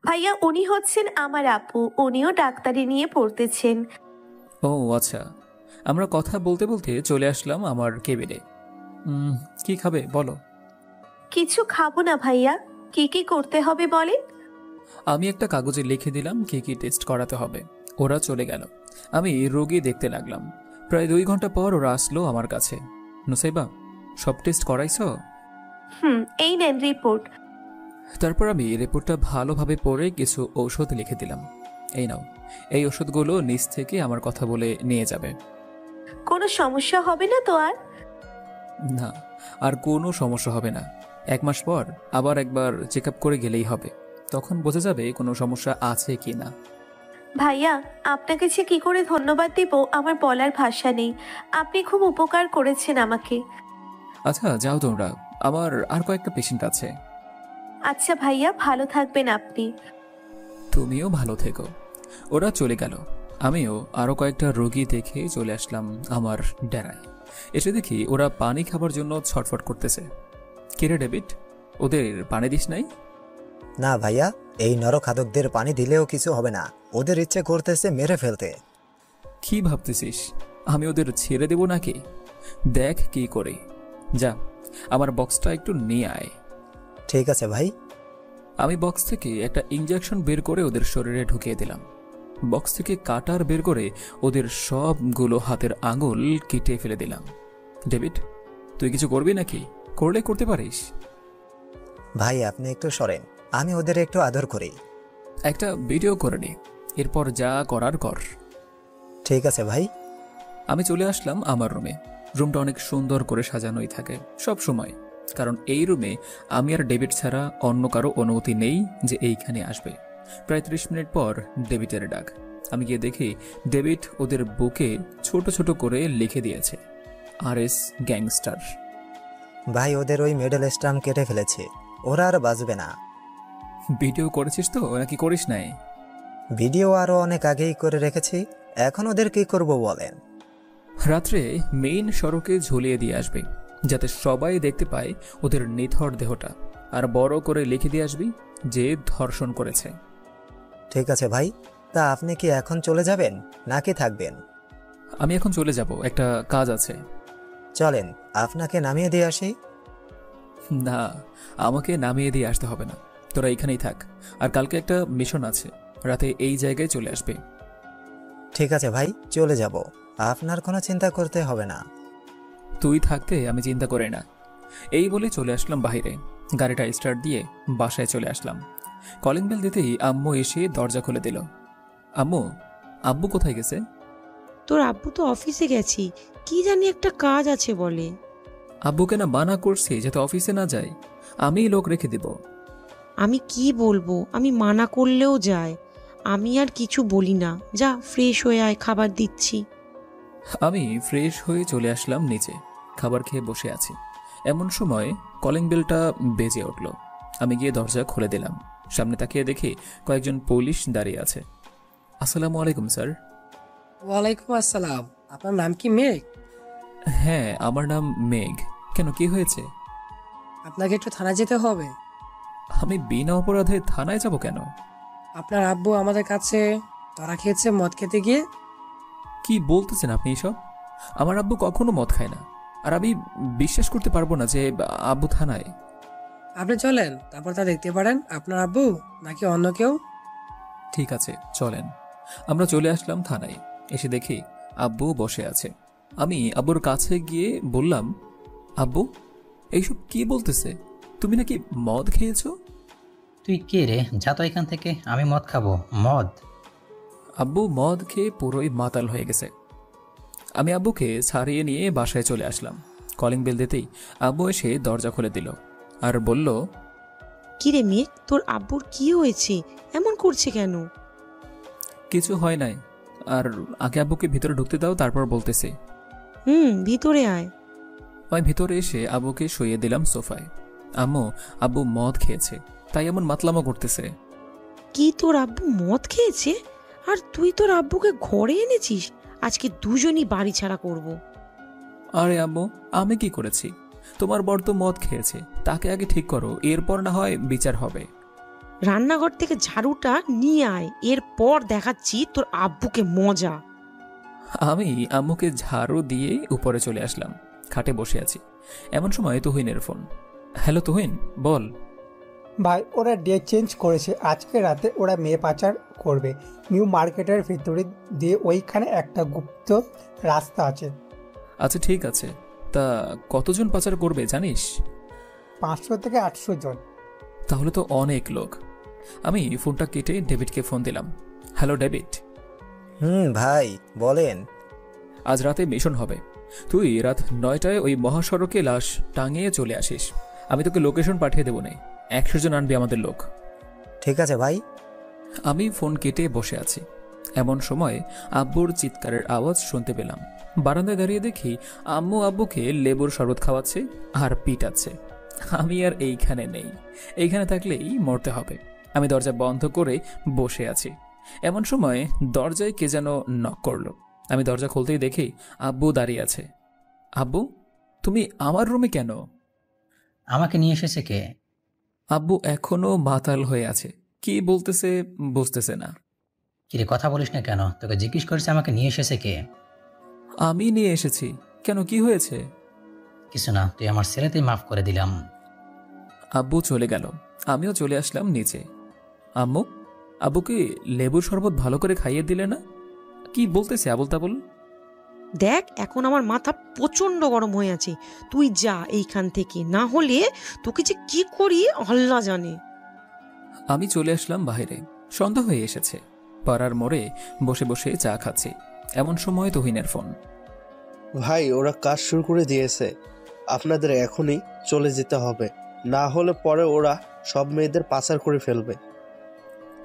ভাইয়া উনি হচ্ছেন আমার আপু, উনিও ডাক্তারি নিয়ে পড়তেছেন। ও আচ্ছা। আমরা কথা বলতে বলতে চলে আসলাম আমার কেবিনে। কি খাবে বলো? কিছু খাবো না ভাইয়া, কি কি করতে হবে বলেন। আমি একটা কাগজে লিখে দিলাম কি কি টেস্ট করাতে হবে। ওরা চলে গেল। আমি রোগী দেখতে লাগলাম। প্রায় 2 ঘন্টা পর ওরা আসলো আমার কাছে। নুসাইবা, সব টেস্ট করাইছো? এই নেন রিপোর্ট। তারপর আমি রিপোর্টটা ভালোভাবে পড়ে কিছু ঔষধ লিখে দিলাম। এই নাও, এই ওষুধগুলো নিচ থেকে আমার কথা বলে নিয়ে যাবে। কোনো সমস্যা হবে না তো আর? না, আর কোনো সমস্যা হবে না। 1 মাস পর আবার একবার চেক আপ করে গেলেই হবে, তখন বোঝা যাবে কোনো সমস্যা আছে কি না। ভাইয়া আপনাকে যে কি করে ধন্যবাদ দিব আমার বলার ভাষা নেই, আপনি খুব উপকার করেছেন আমাকে। আচ্ছা যাও তোমরা, আমার আর কয়েকটা পেশেন্ট আছে। আচ্ছা ভাইয়া, ভালো থাকবেন আপনি। তুমিও ভালো থেকো। ওরা চলে গেল। আমিও আরো কয়েকটা রোগী দেখে চলে আসলাম আমার ডেরায়। এসে দেখি ওরা পানি খাবার জন্য ছটফট করতেছে। কিরে ডেভিড, ওদের পানি দিস নাই? না ভাইয়া, এই নরখাদকদের পানি দিলেও কিছু হবে না, ওদের ইচ্ছে করতেছে মেরে ফেলতে। কি ভাবতেছিস আমি ওদের ছেড়ে দেব নাকি? দেখ কি করে। যা, আমার বক্সটা একটু নিয়ে আয়। ঠিক আছে ভাই। আমি বক্স থেকে একটা ইঞ্জেকশন বের করে ওদের শরীরে ঢুকিয়ে দিলাম। বক্স থেকে কাটার বের করে ওদের সবগুলো হাতের আঙুল কেটে ফেলে দিলাম। ডেভিড, তুই কিছু করবি নাকি? করলে করতে পারিস। ভাই আপনি একটু সরেন, আমি ওদের একটু আদর করি। একটা ভিডিও করে নি, এরপর যা করার কর। ঠিক আছে ভাই। আমি চলে আসলাম আমার রুমে। রুমটা অনেক সুন্দর করে সাজানোই থাকে সব সময়, কারণ এই রুমে আমি আর ডেভিড ছাড়া অন্য কারো অনুমতি নেই যে এইখানে আসবে। প্রায় 30 মিনিট পর ডেভিডের ডাক। আমি গিয়ে দেখি ডেভিড ওদের বুকে ছোট ছোট করে লিখে দিয়েছে, RS গ্যাংস্টার। ভাই ওদের ওই মেডেল স্টাম্প কেটে ফেলেছে, ওরা আর বাঁচবে না। ভিডিও করেছিস তো নাকি করিস নাই? ভিডিও আরো অনেক আগেই করে রেখেছি, এখন ওদের কি করব বলেন। রাত্রে মেইন সড়কে ঝুলিয়ে দিয়ে আসবে, যাতে সবাই দেখতে পায় ওদের নিথর দেহটা, আর বড় করে লিখে দিয়ে আসবি যে ধর্ষণ করেছে। ঠিক আছে ভাই, তা আপনি কি এখন চলে যাবেন নাকি থাকবেন? আমি এখন চলে যাব, একটা কাজ আছে। চলেন আপনাকে নামিয়ে দিয়ে আসি। না, আমাকে নামিয়ে দিয়ে আসতে হবে না, তোরা এখানেই থাক। আর কালকে একটা মিশন আছে, রাতে এই জায়গায় চলে আসবে। ঠিক আছে ভাই, চলে যাব, আপনার কোনো চিন্তা করতে হবে না। তুই থাকতে আমি চিন্তা করি না। এই বলে চলে আসলাম বাইরে। গাড়িটা স্টার্ট দিয়ে বাসায় চলে আসলাম। কলিং বেল দিতেই আম্মু এসে দরজা খুলে দিল। আম্মু, আব্বু কোথায় গেছে? তোর আব্বু তো অফিসে গেছি, কি জানি একটা কাজ আছে বলে। আব্বুকে না মানা করছি যাতে অফিসে না যায়, আমিই লোক রেখে দিব। আমি কি বলবো, আমি মানা করলেও যায়। আমি আর কিছু বলি না, যা ফ্রেশ হয়ে আয়, খাবার দিচ্ছি। আমি ফ্রেশ হয়ে চলে আসলাম নিচে, খাবার খেয়ে বসে আছি। এমন সময় কলিং বেলটা বেজে উঠল। আমি গিয়ে দরজা খুলে দিলাম। সামনে তাকিয়ে দেখি কয়েকজন পুলিশ দাঁড়িয়ে আছে। আসসালামু আলাইকুম স্যার। ওয়ালাইকুম আসসালাম। আপনার নাম কি মেঘ? হ্যাঁ, আমার নাম মেঘ। কেন, কি হয়েছে? আপনাকে একটু থানায় যেতে হবে। আমি বিনা অপরাধে থানায় যাব কেন? আপনার আব্বু আমাদের কাছে ধরা খেয়েছে মদ খেতে গিয়ে। কি বলতেছেন আপনি এসব? আমার আব্বু কখনো মদ খায় না, আর আমি বিশ্বাস করতে পারবো না যে আব্বু থানায়। আপনি চলেন, তারপর তা দেখতে পারেন আপনার আব্বু নাকি অন্য কেউ। ঠিক আছে, চলেন। আমরা চলে আসলাম থানায়। এসে দেখি আব্বু বসে আছে। আমি আব্বুর কাছে গিয়ে বললাম, আব্বু এইসব কি বলতেছে? তুমি নাকি মদ খেয়েছো? তুই কে রে? যা তো এখান থেকে, আমি মদ খাবো? মদ? আব্বু মদ খেয়ে পুরোই মাতাল হয়ে গেছে। আমি আব্বুকে ছাড়িয়ে নিয়ে বাসায় চলে আসলাম। কলিং বেল দিতেই আব্বু এসে দরজা খুলে দিল আর বলল, কিরে মেয়ে, তোর আব্বুর কি হয়েছে? এমন করছে কেন? কিছু হয় নাই, আর আগে আব্বুকে ভিতরে ঢুকতে দাও, তারপর বলতেছি। ভিতরে আয়। আমি ভিতরে এসে আব্বুকে শুইয়ে দিলাম সোফায়। আম্মু, আব্বু মদ খেয়েছে, তাই এমন মাতলামো করতেছে। কি, তোর আব্বু মদ খেয়েছে? আর তুই তোর আব্বুকে ঘরে এনেছিস? আজকে দুজনই বাড়ি ছাড়া করব। আরে আম্মু, আমি কি করেছি? তোমার বর তো মদ খেয়েছে, তাকে আগে ঠিক করো, এরপর না হয় বিচার হবে। রান্নাঘর থেকে ঝাড়ুটা নিয়ে আয়, এরপর দেখাচ্ছি তোর আব্বুকে মজা। আমি আম্মুকে ঝাড়ু দিয়ে উপরে চলে আসলাম, খাটে বসে আছি। এমন সময় তুহিনের ফোন। হ্যালো তুহিন, বল। ভাই ওরা ডেট চেঞ্জ করেছে, আজকে রাতে ওরা মেয়ে পাচার করবে। নিউ মার্কেটের ভিতরে দিয়ে ওইখানে একটা গুপ্ত রাস্তা আছে। আচ্ছা ঠিক আছে, তা কতজন পাচার করবে জানিস? 500 থেকে 800 জন। তাহলে তো অনেক লোক। আমি ফোনটা কেটে ডেভিডকে ফোন দিলাম। Hello David. ভাই বলেন। আজ রাতে মিশন হবে। তুই রাত 9টায় ওই মহাসড়কে লাশ টাঙিয়ে চলে আসিস। আমি তোকে লোকেশন পাঠিয়ে দেবো না। 100 জন আনবি আমাদের লোক। ঠিক আছে ভাই। আমি ফোন কেটে বসে আছি। এমন সময় আব্বুর চিৎকারের আওয়াজ শুনতে পেলাম। বারান্দায় দাঁড়িয়ে দেখি আম্মু আব্বুকে লেবুর শরবত খাওয়াচ্ছে আর পিটাচ্ছে। আমি আর এইখানে নেই, এইখানে থাকলেই মরতে হবে। আমি দরজা বন্ধ করে বসে আছি। এমন সময় দরজায় কে যেন নক করলো। আমি দরজা খুলতেই দেখি আব্বু দাঁড়িয়ে আছে। আব্বু, তুমি আমার রুমে কেন? আমাকে নিয়ে এসেছে কে? আব্বু এখনো মাতাল হয়ে আছে, কি বলতেছে বুঝতেছে না। কিরে কথা বলিস না কেন? তোকে জিজ্ঞেস করছে আমাকে নিয়ে এসেছে কে। আমি নিয়ে এসেছি। কেন, কি হয়েছে? কিছু না, তুই আমার ছেলেতেই মাফ করে দিলাম। আব্বু চলে গেল, আমিও চলে আসলাম নিচে। আম্মু, আব্বুকে লেবুর শরবত ভালো করে খাইয়ে দিলে না? কি বলতেছে আবুল তাবুল? দেখ, এখন আমার মাথা প্রচন্ড গরম হয়ে আছে। তুই যা এইখান থেকে, না হলে তোকে যে কি করি আল্লাহ জানে। আমি চলে আসলাম বাইরে। সন্ধ্যা হয়ে এসেছে। পাড়ার মোড়ে বসে বসে চা খাচ্ছি। এমন সময় তুহিনের ফোন। ভাই ওরা কাজ শুরু করে দিয়েছে, আপনাদের এখনই চলে যেতে হবে, না হলে পরে ওরা সব মেয়েদের পাচার করে ফেলবে।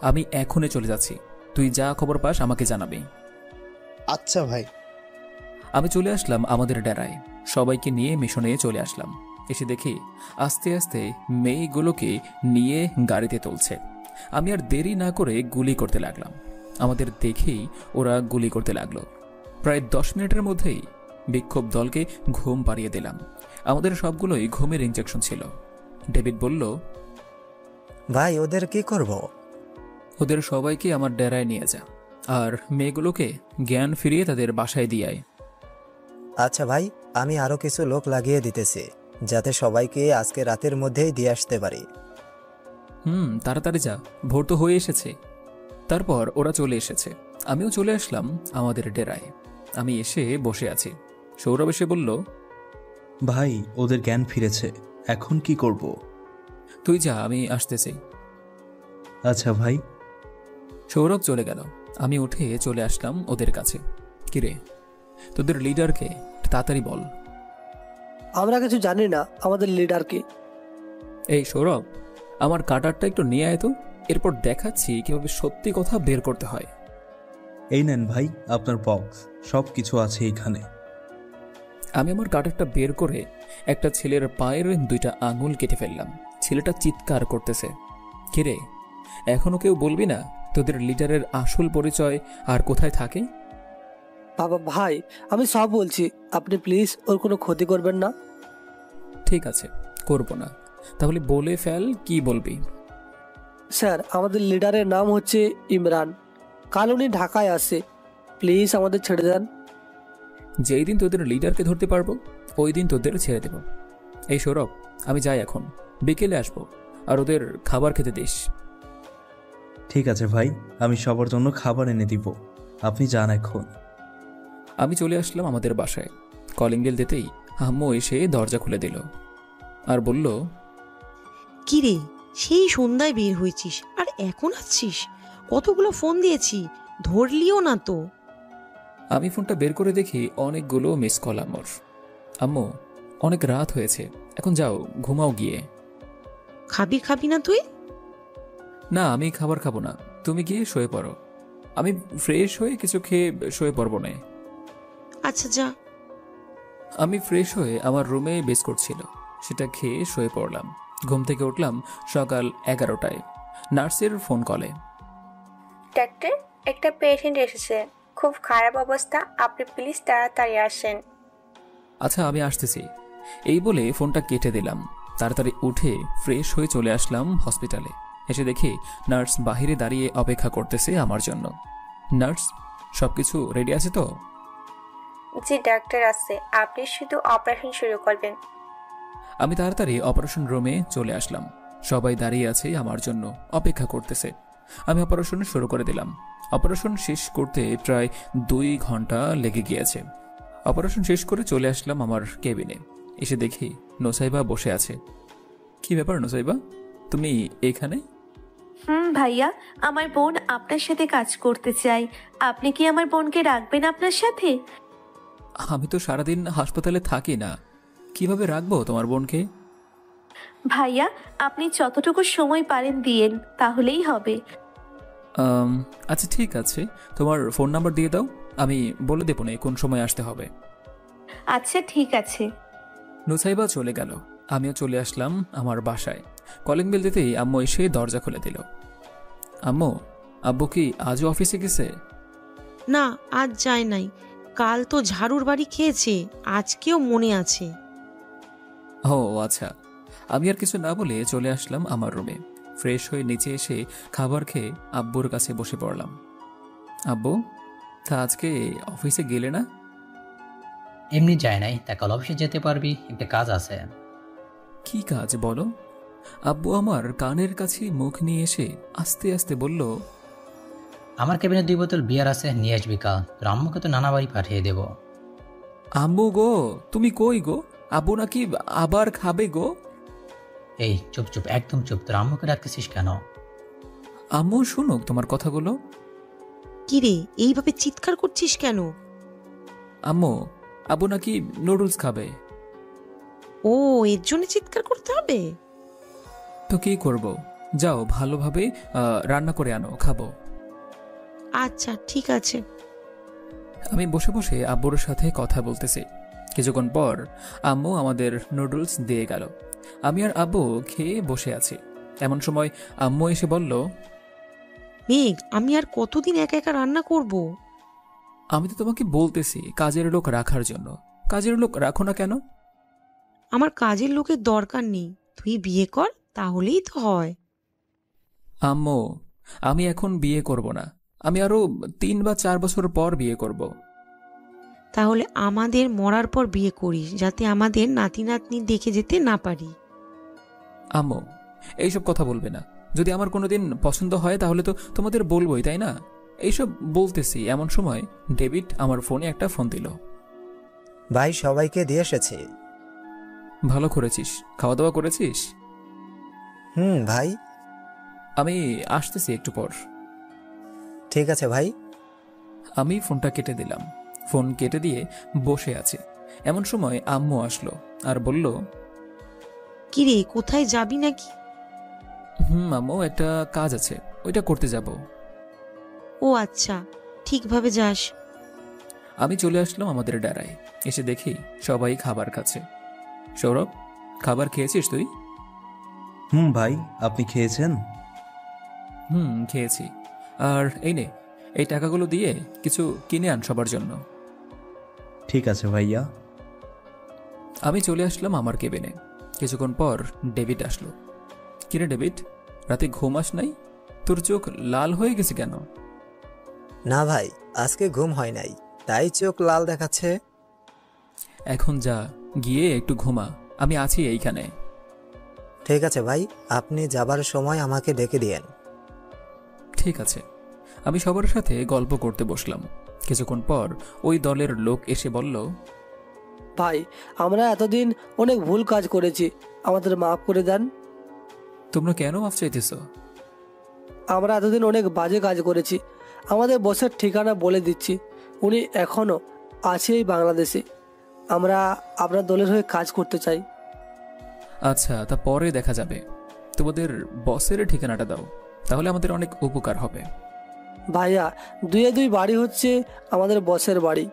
আমি এখনই চলে যাচ্ছি, তুই যা খবর পাস আমাকে জানাবি। আচ্ছা ভাই। আমি চলে আসলাম আমাদের ডেরায়। সবাইকে নিয়ে মিশনে চলে আসলাম। এসে দেখি আস্তে আস্তে মেয়েগুলোকে নিয়ে গাড়িতে তুলছে। আমি আর দেরি না করে গুলি করতে লাগলাম। আমাদের দেখেই ওরা গুলি করতে লাগলো। প্রায় 10 মিনিটের মধ্যেই বিক্ষোভ দলকে ঘুম পাড়িয়ে দিলাম। আমাদের সবগুলোই ঘুমের ইনজেকশন ছিল। ডেভিড বলল, ভাই ওদের কি করব? ওদের সবাইকে আমার ডেরায় নিয়ে যা, আর মেয়েগুলোকে জ্ঞান ফিরিয়ে তাদের বাসায় দিয়ে আয়। আচ্ছা ভাই, আমি আরো কিছু লোক লাগিয়ে দিতেছি, যাতে সবাইকে আজকে রাতের মধ্যেই দিয়ে আসতে পারি। তাড়াতাড়ি যা, ভোর তো হয়ে এসেছে। তারপর ওরা চলে এসেছে। আমিও চলে আসলাম আমাদের ডেরায়। আমি এসে বসে আছি। সৌরভ এসে বলল, ভাই ওদের জ্ঞান ফিরেছে, এখন কি করব? তুই যা, আমি আসতেছি। আচ্ছা ভাই। সৌরভ চলে গেল। আমি উঠে চলে আসলাম ওদের কাছে। কিরে, তোদের লিডারকে তাড়াতাড়ি বল। আমরা কিছু জানি না আমাদের লিডারকে। এই সৌরভ, আমার কাটারটা একটু নিয়ে আয় তো, এরপর দেখাচ্ছি কিভাবে সত্যি কথা বের করতে হয়। এই নেন ভাই আপনার বক্স, সব কিছু আছে এইখানে। আমি আমার কাটারটা বের করে একটা ছেলের পায়ের 2টা আঙুল কেটে ফেললাম। ছেলেটা চিৎকার করতেছে। কিরে, এখনো কেউ বলবি না তোদের লিডারের আসল পরিচয় আর কোথায় থাকে? বাবা ভাই, আমি সব বলছি, আপনি প্লিজ ওর কোনো ক্ষতি করবেন না। ঠিক আছে, করব না। তাহলে বলে ফেল, কি বলবি? স্যার, আমাদের লিডারের নাম হচ্ছে ইমরান। কাল উনি ঢাকায় আসে, প্লিজ আমাদের ছেড়ে দেন। যেই দিন তোদের লিডারকে ধরতে পারবো ওই দিন তোদের ছেড়ে দেব। এই সৌরভ, আমি যাই এখন, বিকেলে আসবো, আর ওদের খাবার খেতে দিস। ঠিক আছে ভাই, আমি সবার জন্য খাবার এনে দিব, আপনি যান এখন। আমি চলে আসলাম আমাদের বাসায়। কলিং বেল দিতেই আম্মু এসে দরজা খুলে দিল আর বলল, কিরে, সেই সন্ধ্যায় বের হয়েছিস আর এখন আসছিস? কতগুলো ফোন দিয়েছি, ধরলিও না তো। আমি ফোনটা বের করে দেখি অনেকগুলো মিস কল আমার। আম্মু, অনেক রাত হয়েছে, এখন যাও ঘুমাও গিয়ে। খাবি না তুই? না, আমি খাবার খাবো না, তুমি গিয়ে শুয়ে পড়ো। আমি ফ্রেশ হয়ে কিছু খেয়ে শুয়ে পড়বো না। আচ্ছা যা। আমি ফ্রেশ হয়ে আমার রুমে বিস্কুট ছিল, সেটা খেয়ে শুয়ে পড়লাম। ঘুম থেকে উঠলাম সকাল 11টায়, নার্সের ফোন কলে। ডাক্তার, একটা পেশেন্ট এসেছে, খুব খারাপ অবস্থা, আপনি প্লিজ তাড়াতাড়ি আসেন। আচ্ছা, আমি আসতেছি, এই বলে ফোনটা কেটে দিলাম। তাড়াতাড়ি উঠে ফ্রেশ হয়ে চলে আসলাম হসপিটালে। এসে দেখি নার্স বাহিরে দাঁড়িয়ে অপেক্ষা করতেছে আমার জন্য। নার্স, সবকিছু রেডি আছে তো? জি ডাক্তার আছে, আপনি শুধু অপারেশন শুরু করবেন। আমি তাড়াতাড়ি অপারেশন রুমে চলে আসলাম। সবাই দাঁড়িয়ে আছে আমার জন্য, অপেক্ষা করতেছে। আমি অপারেশন শুরু করে দিলাম। অপারেশন শেষ করতে প্রায় 2 ঘন্টা লেগে গিয়েছে। অপারেশন শেষ করে চলে আসলাম আমার কেবিনে। এসে দেখি নোসাইবা বসে আছে। কি ব্যাপার নোসাইবা, তুমি এখানে? ভাইয়া, আমার বোন আপনার সাথে কাজ করতে চাই। আপনি কি আমার বোনকে রাখবেন আপনার সাথে? আমি তো সারাদিন হাসপাতালে থাকি না, কিভাবে রাখবো তোমার বোনকে? ভাইয়া, আপনি যতটুকু সময় পারেন দিয়েন, তাহলেই হবে। আচ্ছা ঠিক আছে, তোমার ফোন নাম্বার দিয়ে দাও, আমি বলে দেবো না কোন সময় আসতে হবে। আচ্ছা ঠিক আছে। নুসাইবা চলে গেল। আমিও চলে আসলাম আমার বাসায়। কলিং বেল দিতেই আম্মু এসে দরজা খুলে দিল। আম্মু, আব্বু কি আজও অফিসে গেছে? না, আজ যায় নাই। কাল তো ঝাড়ুর বাড়ি খেয়েছে, আজকেও মনে আছে। ও আচ্ছা। আমি আর কিছু না বলে চলে আসলাম আমার রুমে। ফ্রেশ হয়ে নিচে এসে খাবার খেয়ে আব্বুর কাছে বসে পড়লাম। আব্বু, তা আজকে অফিসে গেলে না? এমনি যায় নাই, তা কাল অফিসে যেতে পারবি, একটা কাজ আছে। কি কাজ বলো? আব্বু আমার কানের কাছে মুখ নিয়ে এসে আস্তে আস্তে বলল, আমার কেবিনে 2 বোতল বিয়ার আছে, নিয়ে আসবি কাল। তোর আম্মুকে তো নানা বাড়ি পাঠিয়ে দেবো। আম্মু গো, তুমি কই গো? আব্বু নাকি আবার খাবে গো? এই চুপ চুপ, একদম চুপ। তোর আম্মুকে ডাকতেছিস কেন? আম্মু শুনুক তোমার কথাগুলো। কিরে, এইভাবে চিৎকার করছিস কেন? আম্মু, আব্বু নাকি নুডলস খাবে। ও, এর জন্য চিৎকার করতে হবে? তো কি করব, যাও ভালোভাবে রান্না করে আনো, খাবো। আচ্ছা ঠিক আছে। আমি বসে বসে আব্বুর সাথে কথা বলতেছি। কিছুক্ষণ পর আম্মু আমাদের নুডলস দিয়ে গেল। আমি আর আব্বু খেয়ে বসে আছি। এমন সময় আম্মু এসে বলল, মেঘ, আমি আর কতদিন একা একা রান্না করব? আমি তো তোমাকে বলতেছি কাজের লোক রাখার জন্য। কাজের লোক রাখো না কেন? আমার কাজের লোকের দরকার নেই, তুই বিয়ে কর, তাহলেই তো হয়। আম্মু, আমি এখন বিয়ে করব না। আমি আরো 3 বা 4 বছর পর বিয়ে করব। তাহলে আমাদের মরার পর বিয়ে করিস, যাতে আমাদের নাতি নাতনি দেখে যেতে না পারি। আম্মু, এইসব কথা বলবে না। যদি আমার কোনোদিন পছন্দ হয় তাহলে তো তোমাদের বলবোই, তাই না? এইসব বলতেছি এমন সময় ডেভিড আমার ফোনে একটা ফোন দিল। ভাই, সবাইকে দিয়ে এসেছি। ভালো করেছিস। খাওয়া দাওয়া করেছিস? ভাই। আমি আসতেছি একটু পর। ঠিক আছে ভাই। আমি ফোনটা কেটে দিলাম। ফোন কেটে দিয়ে বসে আছি। এমন সময় আম্মু আসলো আর বলল, কিরে, কোথায় যাবি নাকি? আম্মু, একটা কাজ আছে, ওইটা করতে যাব। ও আচ্ছা, ঠিকভাবে যাস। আমি চলে আসলাম আমাদের ডেরায়। এসে দেখি সবাই খাবার খাচ্ছে। সৌরভ, খাবার খেয়েছিস তুই? ভাই, আপনি খেয়েছেন? খেয়েছি। আর এই নে, এই টাকাগুলো দিয়ে কিছু কিনে আন সবার জন্য। ঠিক আছে ভাইয়া। আমি চলে আসলাম আমার কেবিনে। কিছুক্ষণ পর ডেভিড আসলো। কিরে ডেভিড, রাতে ঘুমাস নাই? তোর চোখ লাল হয়ে গেছে কেন? না ভাই, আজকে ঘুম হয় নাই, তাই চোখ লাল দেখাচ্ছে। এখন যা, গিয়ে একটু ঘুমা, আমি আছি এইখানে। ঠিক আছে ভাই, আপনি যাবার সময় আমাকে ডেকে দিয়েন। ঠিক আছে। আমি সবার সাথে গল্প করতে বসলাম। কিছুক্ষণ পর ওই দলের লোক এসে বলল, ভাই, আমরা এতদিন অনেক ভুল কাজ করেছি, আমাদের মাফ করে দেন। তোমরা কেন মাফ চাইতেছ? আমরা এতদিন অনেক বাজে কাজ করেছি। আমাদের বসের ঠিকানা বলে দিচ্ছি, উনি এখনও আছে এই বাংলাদেশে। আমরা আপনার দলের হয়ে কাজ করতে চাই। আচ্ছা, তা পরে দেখা যাবে। তোমাদের বসের ঠিকানাটা দাও, তাহলে আমাদের অনেক উপকার হবে। ভাইয়া, 2 বাড়ি হচ্ছে আমাদের বসের বাড়ি।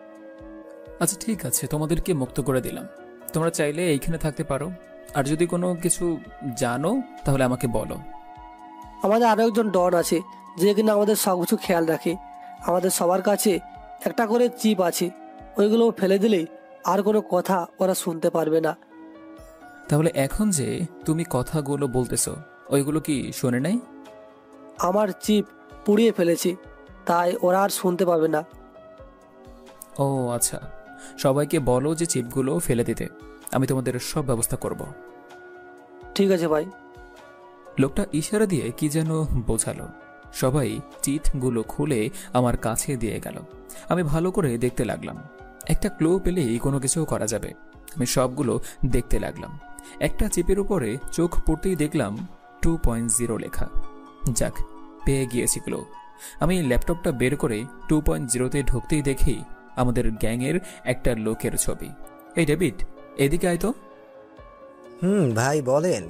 আচ্ছা ঠিক আছে, তোমাদেরকে মুক্ত করে দিলাম। তোমরা চাইলে এইখানে থাকতে পারো। আর যদি কোনো কিছু জানো তাহলে আমাকে বলো। আমাদের আরও একজন ডন আছে, যে কিনা আমাদের সব কিছু খেয়াল রাখে। আমাদের সবার কাছে একটা করে চিপ আছে, ওইগুলো ফেলে দিলেই আর কোনো কথা ওরা শুনতে পারবে না। তাহলে এখন যে তুমি কথাগুলো বলতেছো, ওইগুলো কি শোনে নাই? আমার চিপ পুড়িয়ে ফেলেছে, তাই ওরা আর শুনতে পাবে না। ও আচ্ছা, সবাইকে বলো যে চিপগুলো ফেলে দিতে, আমি তোমাদের সব ব্যবস্থা করব। ঠিক আছে ভাই। লোকটা ইশারা দিয়ে কি যেন বোঝালো। সবাই চিটগুলো খুলে আমার কাছে দিয়ে গেল। আমি ভালো করে দেখতে লাগলাম, একটা ক্লু পেলেই কোনো কিছু করা যাবে। আমি সবগুলো দেখতে লাগলাম। একটা চিপের উপরে চোখ পড়তেই দেখলাম 2.0 লেখা। যাক, পেয়ে গিয়েছি ক্লু। আমি ল্যাপটপটা বের করে 2.0-তে ঢুকতেই দেখি আমাদের গ্যাংয়ের একটা লোকের ছবি। এই ডেভিড, এদিকে আয় তো। ভাই বলেন।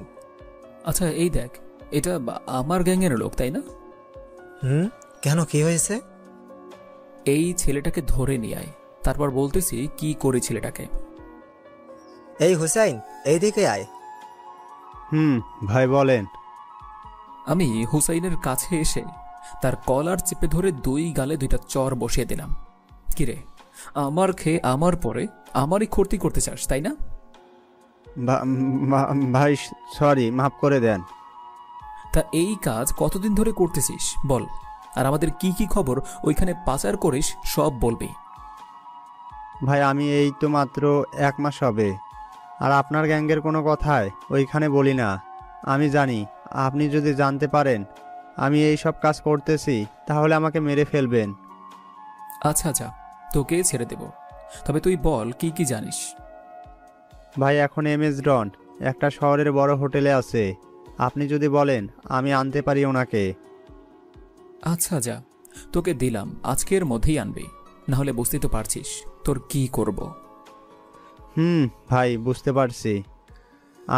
আচ্ছা এই দেখ, এটা আমার গ্যাংয়ের লোক, তাই না? কেন, কি হয়েছে? এই ছেলেটাকে ধরে নিয়ে আয়, তারপর বলতেছি কি করে ছেলেটাকে। এই হুসাইন, এইদিকে আয়। ভাই বলেন। আমি হুসাইনের কাছে এসে তার কলার চেপে ধরে 2 গালে 2টা চর বসিয়ে দিলাম। কিরে, আমার খেয়ে আমার পরে আমারই ক্ষতি করতে চাস, তাই না? ভাই সরি, মাফ করে দেন। তা এই কাজ কতদিন ধরে করতেছিস বল, আর আমাদের কি কি খবর ওইখানে পাচার করিস সব বলবি। ভাই আমি এই তো মাত্র 1 মাস হবে, আর আপনার গ্যাংয়ের কোনো কথায় ওইখানে বলি না। আমি জানি আপনি যদি জানতে পারেন আমি এই সব কাজ করতেছি তাহলে আমাকে মেরে ফেলবেন। আচ্ছা আচ্ছা, তোকে ছেড়ে দেব, তবে তুই বল কি কি জানিস। ভাই এখন MS ডন একটা শহরের বড় হোটেলে আছে, আপনি যদি বলেন আমি আনতে পারি ওনাকে। আচ্ছা যা, তোকে দিলাম, আজকের মধ্যেই আনবি, নাহলে বুঝতেই তো পারছিস তোর কি করব। ভাই বুঝতে পারছি,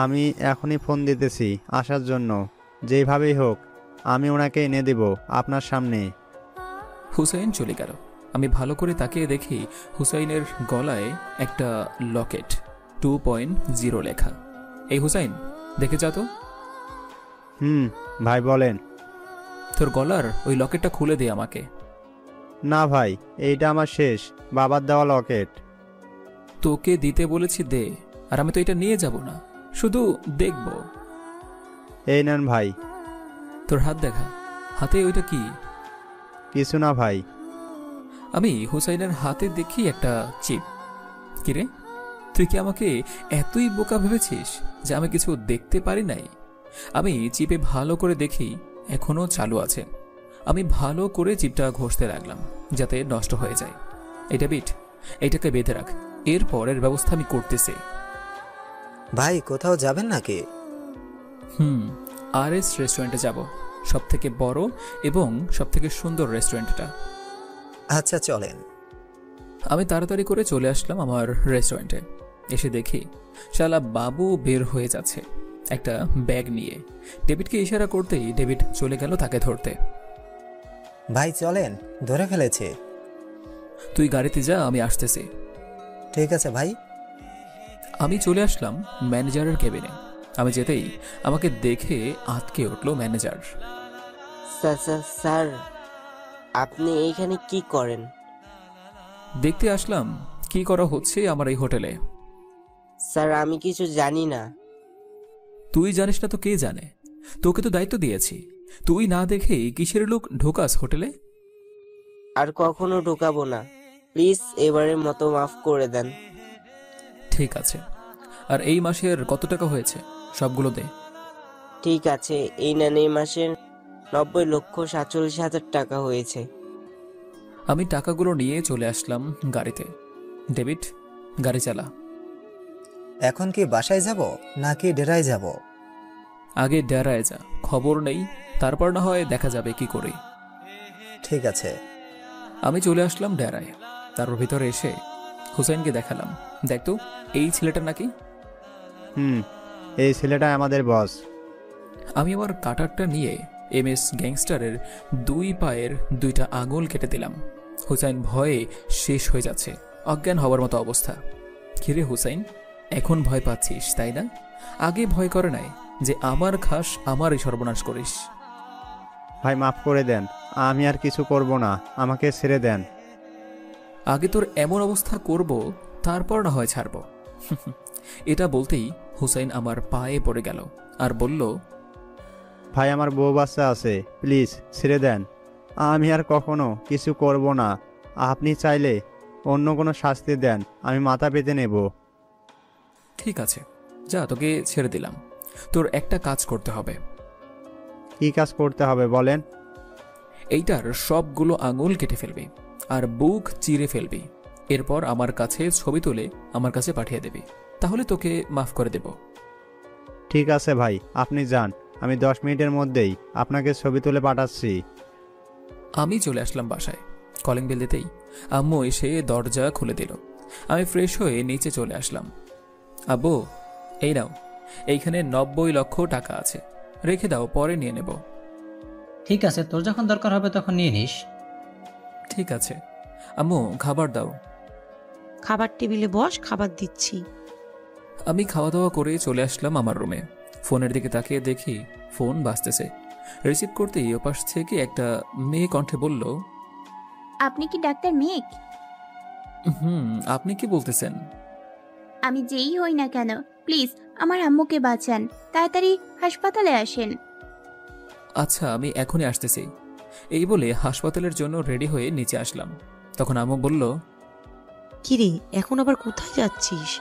আমি এখনই ফোন দিতেছি আসার জন্য। যেভাবেই হোক আমি ওনাকে এনে দেব আপনার সামনে। হুসাইন চলে গেল। আমি ভালো করে তাকিয়ে দেখি হুসাইনের গলায় একটা লকেট 2.0 লেখা। এই হুসাইন, দেখে যা তো। ভাই বলেন। তোর গলার ওই লকেটটা খুলে দে আমাকে। না ভাই, এইটা আমার শেষ বাবার দেওয়া লকেট। তোকে দিতে বলেছি দে, আর আমি তো এটা নিয়ে যাব না, শুধু দেখব। এই নেন ভাই। তোর হাত দেখা, হাতে ওইটা কি? কিছু না ভাই। আমি হুসাইনের হাতে দেখি একটা চিপ। কিরে, তুই কি আমাকে এতই বোকা ভেবেছিস যে আমি কিছু দেখতে পারি নাই? আমি চিপে ভালো করে দেখি এখনো চালু আছে। আমি ভালো করে চিপটা ঘষতে লাগলাম যাতে নষ্ট হয়ে যায়। এটা বিট, এটাকে বেঁধে রাখ, এর পরের ব্যবস্থা আমি করতেছি। ভাই কোথাও যাবেন নাকি? RS রেস্টুরেন্টে যাব, সব থেকে বড় এবং সব থেকে সুন্দর রেস্টুরেন্টটা। আচ্ছা চলেন। আমি তাড়াতাড়ি করে চলে আসলাম আমার রেস্টুরেন্টে। এসে দেখি শালা বাবু বের হয়ে যাচ্ছে একটা ব্যাগ নিয়ে। ডেভিডকে ইশারা করতেই ডেভিড চলে গেল তাকে ধরতে। ভাই চলেন, ধরে ফেলেছে। তুই গাড়িতে যা, আমি আসতেছি। ঠিক আছে ভাই। আমি চলে আসলাম ম্যানেজারের কেবিনে। আমি যেতেই আমাকে দেখে আটকে উঠলো ম্যানেজার। স্যার, আপনি এইখানে কি করেন? দেখতে আসলাম কি করা হচ্ছে আমার এই হোটেলে। স্যার আমি কিছু জানি না। তুই জানিস না তো কে জানে? তোকে তো দায়িত্ব দিয়েছি, তুই না দেখেই কিসের লোক ঢোকাস হোটেলে? আর কখনো ঢোকাবো না, প্লিজ এবারের মতো মাফ করে দেন। ঠিক আছে, আর এই মাসের কত টাকা হয়েছে সবগুলো দে। ঠিক আছে, এই নেন, এই মাসের 90,47,000 টাকা হয়েছে। আমি টাকাগুলো নিয়ে চলে আসলাম গাড়িতে। ডেভিড, গাড়ি চালা। এখন কি বাসায় যাব নাকি ডেরায় যাব? আগে ডেরায় যা, খবর নেই, তারপর না হয় দেখা যাবে কি করি। ঠিক আছে। আমি চলে আসলাম ডেরায়। তার ভিতরে এসে হুসাইনকে দেখালাম, দেখতো এই ছেলেটা নাকি। এই ছেলেটা আমাদের বস। আমি আমার কাটারটা নিয়ে MS গ্যাংস্টারের 2 পায়ের 2টা আঙুল কেটে দিলাম। হুসাইন ভয়ে শেষ হয়ে যাচ্ছে, অজ্ঞান হওয়ার মতো অবস্থা। কিরে হুসাইন, এখন ভয় পাচ্ছিস তাই না? আগে ভয় করে নাই যে আমার খাস আমারই সর্বনাশ করিস। ভাই মাফ করে দেন, আমি আর কিছু করব না, আমাকে ছেড়ে দেন। আগে তোর এমন অবস্থা করব, তারপর না হয় ছাড়ব। এটা বলতেই হুসাইন আমার পায়ে পড়ে গেল আর বলল, ভাই আমার বউ বাচ্চা আছে, প্লিজ ছেড়ে দেন। আমি আর কখনো কিছু করব না। আপনি চাইলে অন্য কোনো শাস্তি দেন, আমি মাথা পেতে নেব। ঠিক আছে, যা, তোকে ছেড়ে দিলাম। তোর একটা কাজ করতে হবে। কি কাজ করতে হবে বলেন? এইটার সবগুলো আঙুল কেটে ফেলবি আর বুক চিরে ফেলবি। এরপর আমার কাছে ছবি তুলে আমার কাছে পাঠিয়ে দেবি, তাহলে তোকে মাফ করে দেব। ঠিক আছে ভাই, আপনি যান, আমি 10 মিনিটের মধ্যেই আপনাকে ছবি তুলে পাঠাচ্ছি। আমি চলে আসলাম বাসায়। কলিং বেল দিতেই আম্মু এসে দরজা খুলে দিল। আমি ফ্রেশ হয়ে নিচে চলে আসলাম। আব্বু, এই নাও, এইখানে 90 লক্ষ টাকা আছে, রেখে দাও, পরে নিয়ে নেব। ঠিক আছে, তোর যখন দরকার হবে তখন নিয়ে নিস। ঠিক আছে। আম্মু, খাবার দাও। খাবার টেবিলে বস, খাবার দিচ্ছি। আমি খাওয়া দাওয়া করে চলে আসলাম আমার রুমে। ফোনের দিকে তাকিয়ে দেখি ফোন বাজতেছে। রিসিভ করতেই ওপাশ থেকে একটা মেয়ে কণ্ঠে বলল, আপনি কি ডাক্তার মেঘ? আপনি কি বলতেছেন? আমি যেই হই না কেন, প্লিজ আমার আম্মুকে বাঁচান, তাড়াতাড়ি হাসপাতালে আসেন। আচ্ছা, আমি এখনই আসতেছি। এই বলে হাসপাতালের জন্য রেডি হয়ে নিচে আসলাম। তখন আম্মু বলল, কিরে, এখন আবার কোথায় যাচ্ছিস?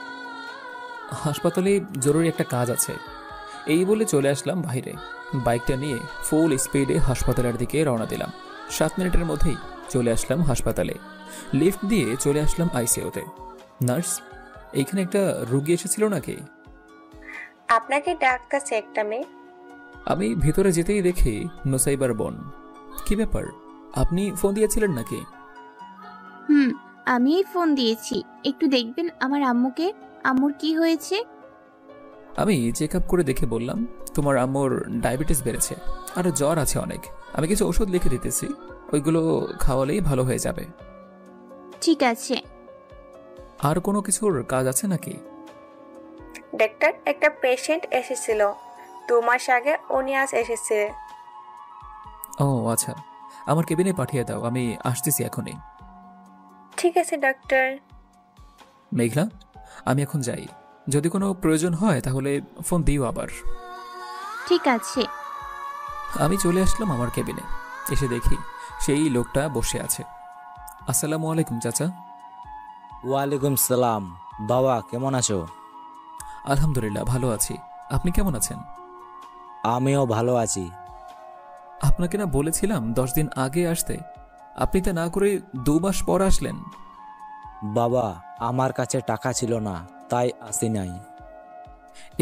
হাসপাতালে জরুরি একটা কাজ আছে। এই বলে চলে আসলাম বাইরে। বাইকটা নিয়ে ফুল স্পিডে হাসপাতালের দিকে রওনা দিলাম। 7 মিনিটের মধ্যেই চলে আসলাম হাসপাতালে। লিফট দিয়ে চলে আসলাম আইসিইউতে। নার্স, এইখানে একটা রোগী এসেছিল নাকি? আপনাকে ডাকতেছে একটা মেয়ে। আমি ভিতরে যেতেই দেখি নুসাইবার বোন। কি ব্যাপার, আপনি ফোন দিয়েছিলেন নাকি? আমিই ফোন দিয়েছি, একটু দেখবেন আমার আম্মুকে, আম্মুর কি হয়েছে। আমি চেক আপ করে দেখে বললাম, তোমার আম্মুর ডায়াবেটিস বেড়েছে আর জ্বর আছে অনেক। আমি কিছু ওষুধ লিখে দিতেছি, ওইগুলো খাওয়ালেই ভালো হয়ে যাবে। ঠিক আছে। আর কোনো কিছুর কাজ আছে নাকি? ডাক্তার, একটা পেশেন্ট এসেছিল 2 মাস আগে, উনি আজ এসেছে। ও আচ্ছা, আমার কেবিনে পাঠিয়ে দাও, আমি আসতেছি এখনই। ঠিক আছে ডাক্তার। মেঘলা, আমি এখন যাই, যদি কোনো প্রয়োজন হয় তাহলে ফোন দিও আবার। ঠিক আছে। আমি চলে আসলাম আমার কেবিনে। এসে দেখি সেই লোকটা বসে আছে। আসসালামু আলাইকুম চাচা। ওয়ালাইকুম সালাম। বাবা, কেমন আছো? আলহামদুলিল্লাহ, ভালো আছি। আপনি কেমন আছেন? আমিও ভালো আছি। আপনাকে না বলেছিলাম 10 দিন আগে আসতে, আপনি তা না করে 2 মাস পর আসলেন। বাবা, আমার কাছে টাকা ছিল না, তাই আসি নাই।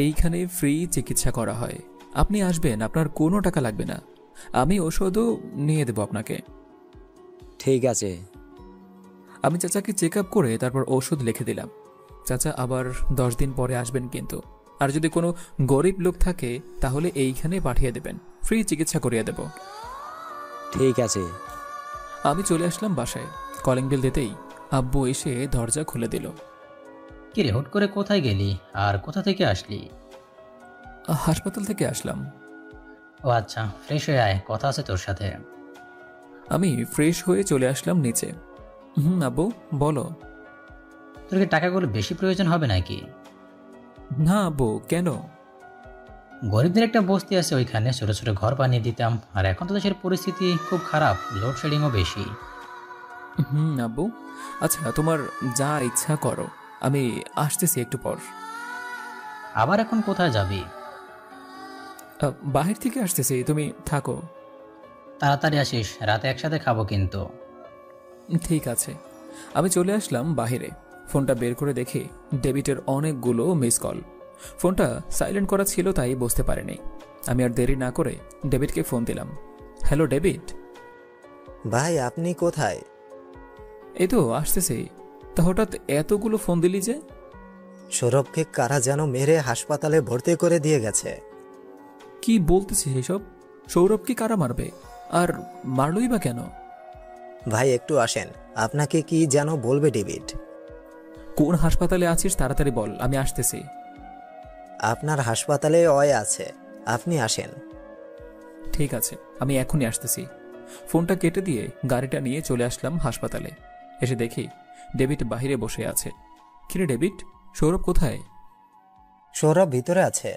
এইখানে ফ্রি চিকিৎসা করা হয়, আপনি আসবেন, আপনার কোনো টাকা লাগবে না। আমি ওষুধও নিয়ে দেব আপনাকে। ঠিক আছে। আমি চাচাকে চেক আপ করে তারপর ওষুধ লিখে দিলাম। চাচা আবার 10 দিন পরে আসবেন কিন্তু। আর যদি কোনো গরিব লোক থাকে তাহলে এইখানে পাঠিয়ে দেবেন, ফ্রি চিকিৎসা করিয়ে দেব। ঠিক আছে। আমি চলে আসলাম বাসায়। কলিং বেল দিতেই আব্বু এসে দরজা খুলে দিল। কিরে, হুট করে কোথায় গেলি আর কোথা থেকে আসলি? হাসপাতাল থেকে আসলাম। ও আচ্ছা, ফ্রেশ হয়ে আয়, কথা আছে তোর সাথে। আমি ফ্রেশ হয়ে চলে আসলাম নিচে। আব্বু বলো। তোর কি টাকাগুলো বেশি প্রয়োজন হবে নাকি? না আব্বু, কেন? গরিবদের একটা বস্তি আছে, ওইখানে ছোট ছোট ঘর বানিয়ে দিতাম। আর এখন তো দেশের পরিস্থিতি খুব খারাপ, লোডশেডিংও বেশি। আব্বু, আচ্ছা তোমার যা ইচ্ছা করো, আমি আসতেছি একটু পর। আবার এখন কোথায় যাবি? বাহির থেকে আসতেছি, তুমি থাকো। তাড়াতাড়ি আসিস, রাতে একসাথে খাবো কিন্তু। ঠিক আছে। আমি চলে আসলাম বাহিরে। ফোনটা বের করে দেখি ডেবিটের অনেকগুলো মিস কল। ফোনটা সাইলেন্ট করা ছিল তাই বুঝতে পারিনি। আমি আর দেরি না করে ডেভিডকে ফোন দিলাম। Hello David. ভাই, আপনি কোথায়? এই তো আসতেছি। তা হঠাৎ এতগুলো ফোন দিলি যে? সৌরভকে কারা যেন মেরে হাসপাতালে ভর্তি করে দিয়ে গেছে। কি বলতেছিস এসব? সৌরভকে কারা মারবে? আর মারলই বা কেন? ভাই একটু আসেন, আপনাকে কি যেন বলবে ডেভিড। কোন হাসপাতালে আছিস তাড়াতাড়ি বল, আমি আসতেছি। আপনার হাসপাতালে অয় আছে, আপনি আসেন। ঠিক আছে, আমি এখনই আসতেছি। ফোনটা কেটে দিয়ে গাড়িটা নিয়ে চলে আসলাম হাসপাতালে। এসে দেখি ডেভিড বাহিরে বসে আছে। কিরে ডেভিড, সৌরভ কোথায়? সৌরভ ভিতরে আছে।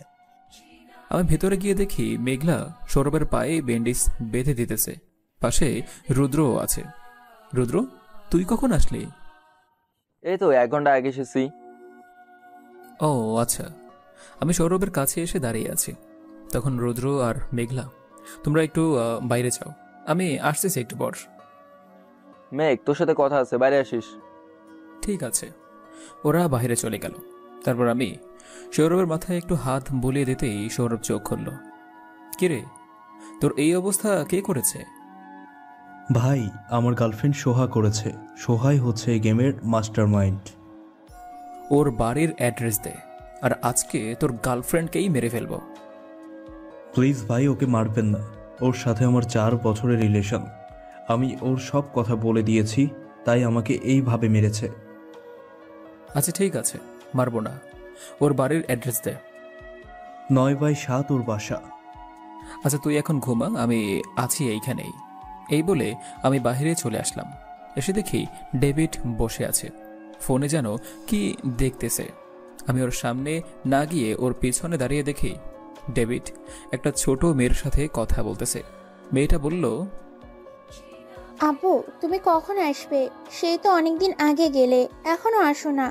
আমি ভেতরে গিয়ে দেখি মেঘলা সৌরভের পায়ে ব্যান্ডেজ বেঁধে দিতেছে। পাশে রুদ্রও আছে। রুদ্র, তুই কখন আসলি? এই তো 1 ঘন্টা আগে এসেছি। ও আচ্ছা। আমি সৌরভের কাছে এসে দাঁড়িয়ে আছি। তখন রুদ্র আর মেঘলা, তোমরা একটু বাইরে যাও, আমি আসতেছি একটু পর। মেঘ, তোর সাথে কথা আছে, বাইরে আসিস। ঠিক আছে। ওরা বাইরে চলে গেল। তারপর আমি সৌরভের মাথায় একটু হাত বুলিয়ে দিতেই সৌরভ চোখ খুলল। কিরে, তোর এই অবস্থা কে করেছে? ভাই, আমার গার্লফ্রেন্ড সোহা করেছে। সোহাই হচ্ছে এই গেমের মাস্টার মাইন্ড। ওর বাড়ির অ্যাড্রেস দে, আর আজকে তোর গার্লফ্রেন্ডকেই মেরে ফেলবো। প্লিজ ভাই, ওকে মারবেন না। ওর সাথে আমার 4 বছরের রিলেশন। আমি ওর সব কথা বলে দিয়েছি, তাই আমাকে এইভাবে মেরেছে। আচ্ছা ঠিক আছে, মারবো না। ওর বাড়ির অ্যাড্রেস দে। 9/7 ওর বাসা। আচ্ছা তুই এখন ঘুমা, আমি আছি এইখানেই। এই বলে আমি বাইরে চলে আসলাম। এসে দেখি ডেভিড বসে আছে, ফোনে যেন কি দেখতেছে। আমি ওর সামনে না গিয়ে ওর পিছনে দাঁড়িয়ে দেখি ডেভিড একটা ছোট মেয়ের সাথে কথা বলতেছে। মেয়েটা বলল, আপু তুমি কখন আসবে? সেই তো অনেকদিন আগে গেলে, এখনো আসো না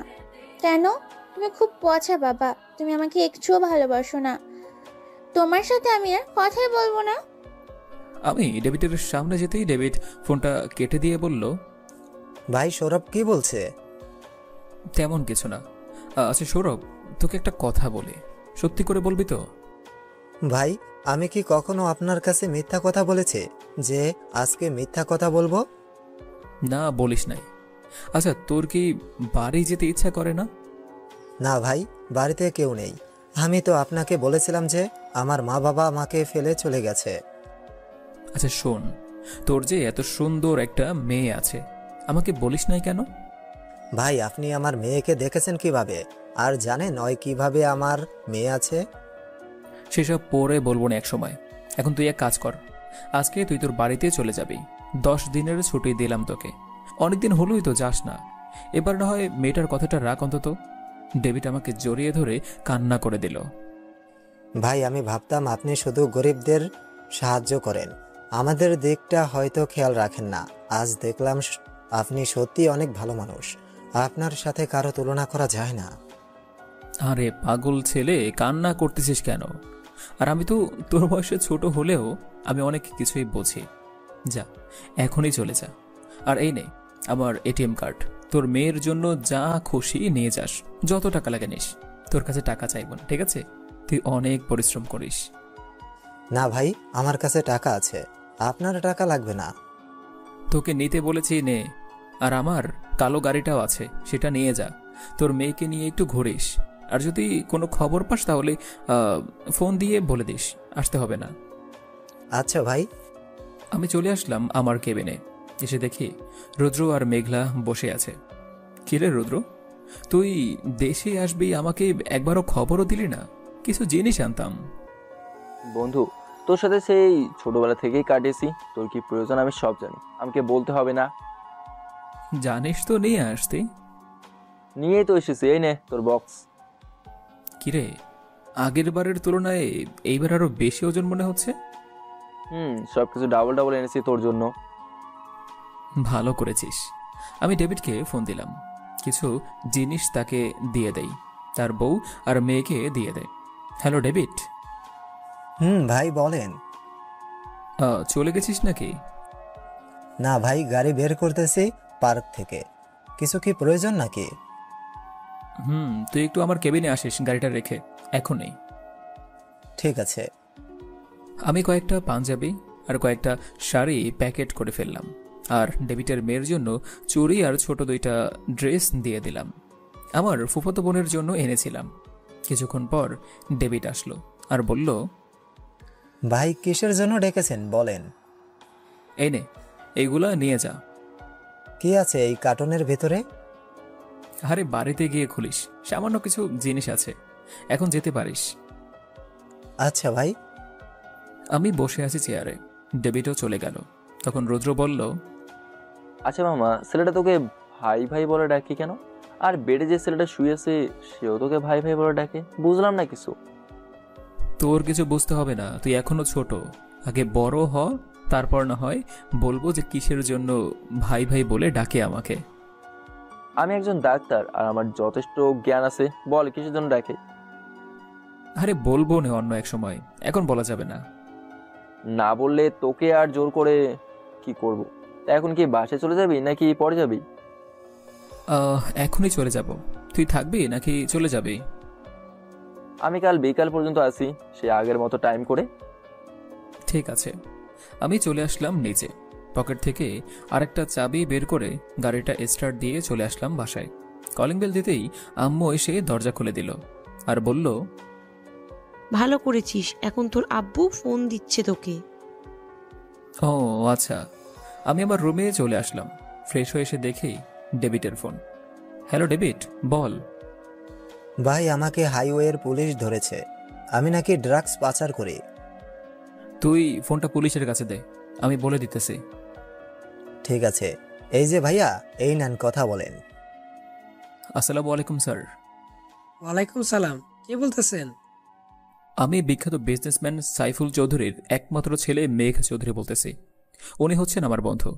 কেন? তুমি খুব পচা বাবা, তুমি আমাকে একটুও ভালোবাসো না। তোমার সাথে আমি আর কথাই বলবো না। আমি ডেভিডের সামনে যেতেই ডেভিড ফোনটা কেটে দিয়ে বলল, ভাই সৌরভ কি বলছে? তেমন কিছু না। আচ্ছা সৌরভ, তোকে একটা কথা বলে, সত্যি করে বলবি তো? ভাই, আমি কি কখনো আপনার কাছে মিথ্যা কথা বলেছি যে আজকে মিথ্যা কথা বলবো? না, বলিস নাই। আচ্ছা তোর কি বাড়ি যেতে ইচ্ছা করে না? না ভাই, বাড়িতে কেউ নেই। আমি তো আপনাকে বলেছিলাম যে আমার মা বাবা আমাকে ফেলে চলে গেছে। আচ্ছা শোন, তোর যে এত সুন্দর একটা মেয়ে আছে, আমাকে বলিস নাই কেন? ভাই, আপনি আমার মেয়েকে দেখেছেন কিভাবে, আর জানেন ওই কিভাবে আমার মেয়ে আছে? সেসব পরে বলবো না এক সময়। এখন তুই এক কাজ কর, আজকে তুই তোর বাড়িতে চলে যাবি। 10 দিনের ছুটি দিলাম তোকে, অনেকদিন হলোই তো যাস না। এবার না হয় মেয়েটার কথাটা রাখ অন্তত। ডেভিড আমাকে জড়িয়ে ধরে কান্না করে দিল। ভাই, আমি ভাবতাম আপনি শুধু গরিবদের সাহায্য করেন, আমাদের দিকটা হয়তো খেয়াল রাখেন না। আজ দেখলাম আপনি সত্যি অনেক ভালো মানুষ। আপনার সাথে কারো তুলনা করা যায় না। আরে পাগল ছেলে, কান্না করতেছিস কেন? আর আমি তো তোর বয়সে ছোট হলেও আমি অনেক কিছুই বুঝি। যা, এখনই চলে যা। আর এই নে আমার এটিএম কার্ড, তোর মেয়ের জন্য যা খুশি নিয়ে যাস, যত টাকা লাগে নিস। তোর কাছে টাকা চাইব না, ঠিক আছে? তুই অনেক পরিশ্রম করিস। না ভাই, আমার কাছে টাকা আছে, আপনার টাকা লাগবে না। তোকে নিতে বলেছি, নে। আর আমার কালো গাড়িটাও আছে, সেটা নিয়ে যা। তোর মেয়েকে নিয়ে একটু ঘুরিস। আর যদি কোনো খবর পাস তাহলে ফোন দিয়ে বলে দিস, আসতে হবে না। আচ্ছা ভাই। আমি চলে আসলাম আমার কেবিনে। এসে দেখি রুদ্র আর মেঘলা বসে আছে। কিরে রুদ্র, তুই দেশে আসবি, আমাকে একবারও খবরও দিলি না? কিছু জিনিস আনতাম। বন্ধু, তোর সাথে সেই ছোটবেলা থেকেই কাটিয়েছি, তোর কি প্রয়োজন আমি সব জানি, আমাকে বলতে হবে না। জানিস তো নিয়ে আসতে। নিয়েই তো এসেছি, এই নে তোর বক্স। কিরে, আগের বারের তুলনায় এইবার আরো বেশি ওজন মনে হচ্ছে। সবকিছু ডাবল ডাবল এনেছি তোর জন্য। ভালো করেছিস। আমি ডেভিডকে ফোন দিলাম, কিছু জিনিস তাকে দিয়ে দেই, তার বউ আর মেয়েকে দিয়ে দেয়। Hello David. ভাই বলেন। চলে গেছিস নাকি? না ভাই, গাড়ি বের করতেছি পার্ক থেকে। কিছু কি প্রয়োজন নাকি? তুই একটু আমার কেবিনে আসিস গাড়িটা রেখে, এখনই। ঠিক আছে। আমি কয়েকটা পাঞ্জাবি আর কয়েকটা শাড়ি প্যাকেট করে ফেললাম, আর ডেভিডের মেয়ের জন্য চুড়ি আর ছোট 2টা ড্রেস দিয়ে দিলাম। আমার ফুফাতো বোনের জন্য এনেছিলাম। কিছুক্ষণ পর ডেভিড আসলো আর বলল, ভাই কিসের জন্য ডেকেছেন বলেন। এই নে, এইগুলা নিয়ে যা। কি আছে এই কার্টনের ভেতরে? আরে বাড়িতে গিয়ে খুলিস, সামান্য কিছু জিনিস আছে, এখন যেতে পারিস। আচ্ছা ভাই। আমি বসে আছি চেয়ারে, ডেভিডও চলে গেল। তখন রুদ্র বলল, আচ্ছা মামা, ছেলেটা তোকে ভাই ভাই বলে ডাকে কেন? আর বেডে যে ছেলেটা শুয়েছে সেও তোকে ভাই ভাই বলে ডাকে, বুঝলাম না কিছু। তোর কিছু বুঝতে হবে না, তুই এখনো ছোট, আগে বড় হ, তারপর না হয় বলবো যে কিসের জন্য ভাই ভাই বলে ডাকে আমাকে। আমি একজন ডাক্তার আর আমার যথেষ্ট জ্ঞান আছে, বল কিসের জন্য ডাকে? আরে বলবো না অন্য এক সময়, এখন বলা যাবে না। না বললে তোকে আর জোর করে কি করব? তা এখন কি বাসায় চলে যাবি নাকি পরে যাবি? এখনই চলে যাব। তুই থাকবি নাকি চলে যাবি? আমি কাল বিকাল পর্যন্ত আছি, সে আগের মতো টাইম করে। ঠিক আছে। আমি চলে আসলাম নিচে, পকেট থেকে আরেকটা চাবি বের করে গাড়িটা স্টার্ট দিয়ে চলে আসলাম বাসায়। কলিং বেল দিতেই আম্মু এসে দরজা খুলে দিল আর বলল, ভালো করেছিস, এখন তোর আব্বু ফোন দিচ্ছে তোকে। ও আচ্ছা। আমি আমার রুমে চলে আসলাম। ফ্রেশ হয়ে এসে দেখি ডেভিডের ফোন। হ্যালো ডেভিড, বল। ভাই, আমাকে হাইওয়ের পুলিশ ধরেছে। আমি নাকি ড্রাগস পাচার করি। তুই ফোনটা পুলিশের কাছে দে, আমি বলে দিতেছি। ঠিক আছে। এই যে ভাইয়া, এই নেন, কথা বলেন। আসসালামু আলাইকুম স্যার। ওয়ালাইকুম সালাম, কে বলতেছেন? আমি বিখ্যাত বিজনেসম্যান সাইফুল চৌধুরীর একমাত্র ছেলে মেঘ চৌধুরী বলতেছি। উনি হচ্ছেন আমার বন্ধু।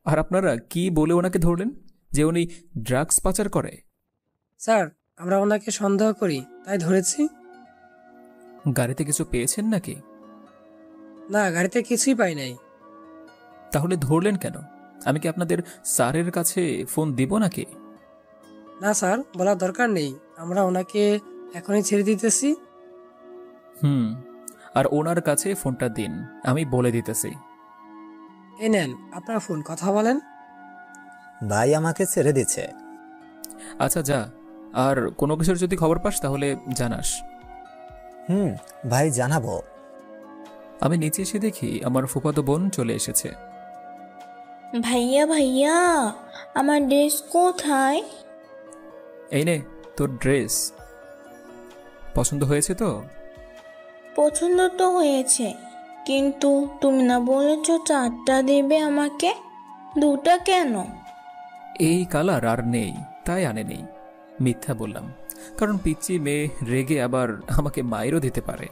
আর আপনারা কি বলে ওনাকে ধরলেন যে উনি ড্রাগস পাচার করে? স্যার, আমরা ওনাকে সন্দেহ করি, তাই ধরেছি। গাড়িতে কিছু পেয়েছেন নাকি? না, গাড়িতে কিছুই পাই নাই। তাহলে ধরলেন কেন? আমি কি আপনাদের স্যারের কাছে ফোন দিব নাকি? না স্যার, বলার দরকার নেই, আমরা ওনাকে এখনই ছেড়ে দিতেছি। আর ওনার কাছে ফোনটা দিন, আমি বলে দিতেছি। এই নেন আপনার ফোন, কথা বলেন। ভাই আমাকে ছেড়ে দিচ্ছে। আচ্ছা যা, আর কোনো কিছুর যদি খবর পাস তাহলে জানাস। ভাই জানাবো। আমি নিচে এসে দেখি আমার ফুফাতো বোন চলে এসেছে। ভাইয়া ভাইয়া, আমার ড্রেস কোথায়? এই নে তোর ড্রেস। পছন্দ হয়েছে তো? পছন্দ তো হয়েছে, কিন্তু তুমি না বলেছো 4টা দেবে আমাকে, 2টা কেন? এই কালার আর নেই, তাই আনে নেই। মিথ্যা বললাম, কারণ পিচ্চি মেয়ে রেগে আবার আমাকে মাইরও দিতে পারে।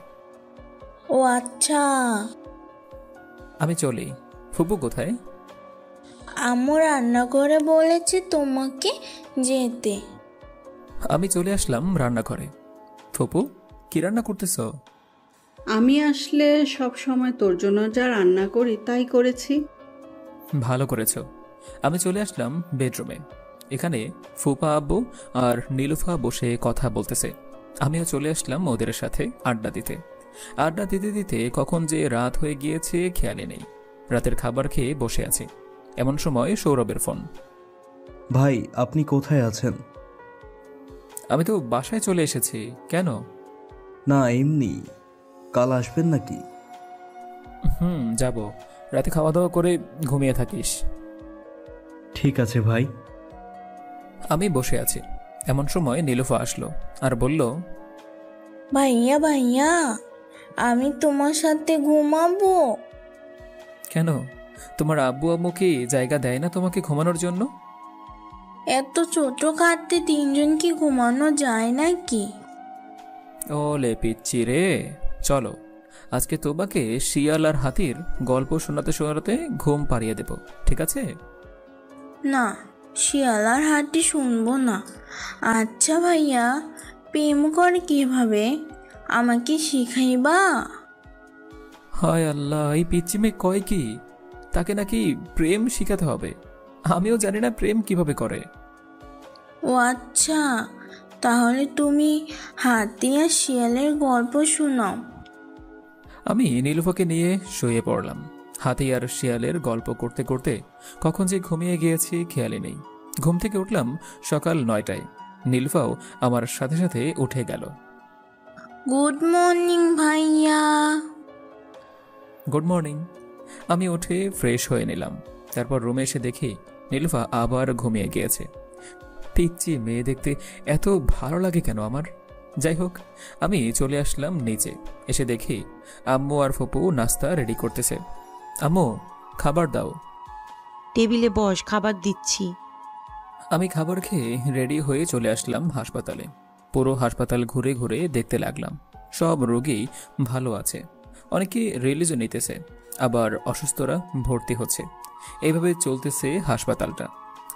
ও আচ্ছা। আমি চলি। ফুপু কোথায়? আম্মু রান্নাঘরে বলেছে তোমাকে যেতে। আমি চলে আসলাম রান্নাঘরে। ফুপু, কি রান্না করতেছ? আমি আসলে সব সময় তোর জন্য যা রান্না করি তাই করেছি। ভালো করেছো। আমি চলে আসলাম বেডরুমে। এখানে ফুপা আব্বু আর নীলুফা বসে কথা বলতেছে। আমিও চলে আসলাম ওদের সাথে আড্ডা দিতে। আড্ডা দিতে দিতে কখন যে রাত হয়ে গিয়েছে খেয়ালে নেই। রাতের খাবার খেয়ে বসে আছি, এমন সময় সৌরভের ফোন। ভাই, আপনি কোথায় আছেন? আমি তো বাসায় চলে এসেছি। কেন? না, এমনি। কাল আসবেন নাকি? যাব। রাতে খাওয়া দাওয়া করে ঘুমিয়ে থাকিস। ঠিক আছে ভাই। আমি বসে আছি, এমন সময় নীলুফা আসলো আর বলল, ভাইয়া ভাইয়া, আমি তোমার সাথে ঘুমাবো। কেন? তোমার আব্বু আম্মু কি জায়গা দেয় না তোমাকে ঘুমানোর জন্য? এত ছোট খাটতে 3 জন কি ঘুমানো যায় নাকি? ওলে পিচ্চি রে, চলো আজকে তোমাকে শিয়াল আর হাতির গল্প শোনাতে শোনাতে ঘুম পাড়িয়ে দেব, ঠিক আছে? না, শিয়াল আর হাতি শুনবো না। আচ্ছা ভাইয়া, প্রেম করে কিভাবে, আমাকে শিখাইবা? হায় আল্লাহ, এই পিচ্চি মেয়ে কয় কি? তাকে নাকি প্রেম শিখাতে হবে? আমিও জানি না প্রেম কিভাবে করে। ও আচ্ছা, তাহলে তুমি হাতি আর শিয়ালের গল্প শোনাও। আমি নীলুফাকে নিয়ে শুয়ে পড়লাম। হাতি আর শিয়ালের গল্প করতে করতে কখন যে ঘুমিয়ে গিয়েছি খেয়ালই নেই। ঘুম থেকে উঠলাম সকাল 9টায়। নীলুফাও আমার সাথে সাথে উঠে গেল। গুড মর্নিং ভাইয়া। Good morning. আমি উঠে ফ্রেশ হয়ে নিলাম। তারপর রুমে এসে দেখি নীলুফা আবার ঘুমিয়ে গিয়েছে। পিচ্চি মেয়ে দেখতে এত ভালো লাগে কেন আমার? যাই হোক, আমি চলে আসলাম নিচে। এসে দেখি আম্মু আর ফুপু নাস্তা রেডি করতেছে। আম্মু, খাবার দাও। টেবিলে বস, খাবার দিচ্ছি। আমি খাবার খেয়ে রেডি হয়ে চলে আসলাম হাসপাতালে। পুরো হাসপাতাল ঘুরে ঘুরে দেখতে লাগলাম সব রোগী ভালো আছে, অনেকে রিলিজও নিতেছে, আবার অসুস্থরা ভর্তি হচ্ছে। এইভাবে চলতেছে হাসপাতালটা।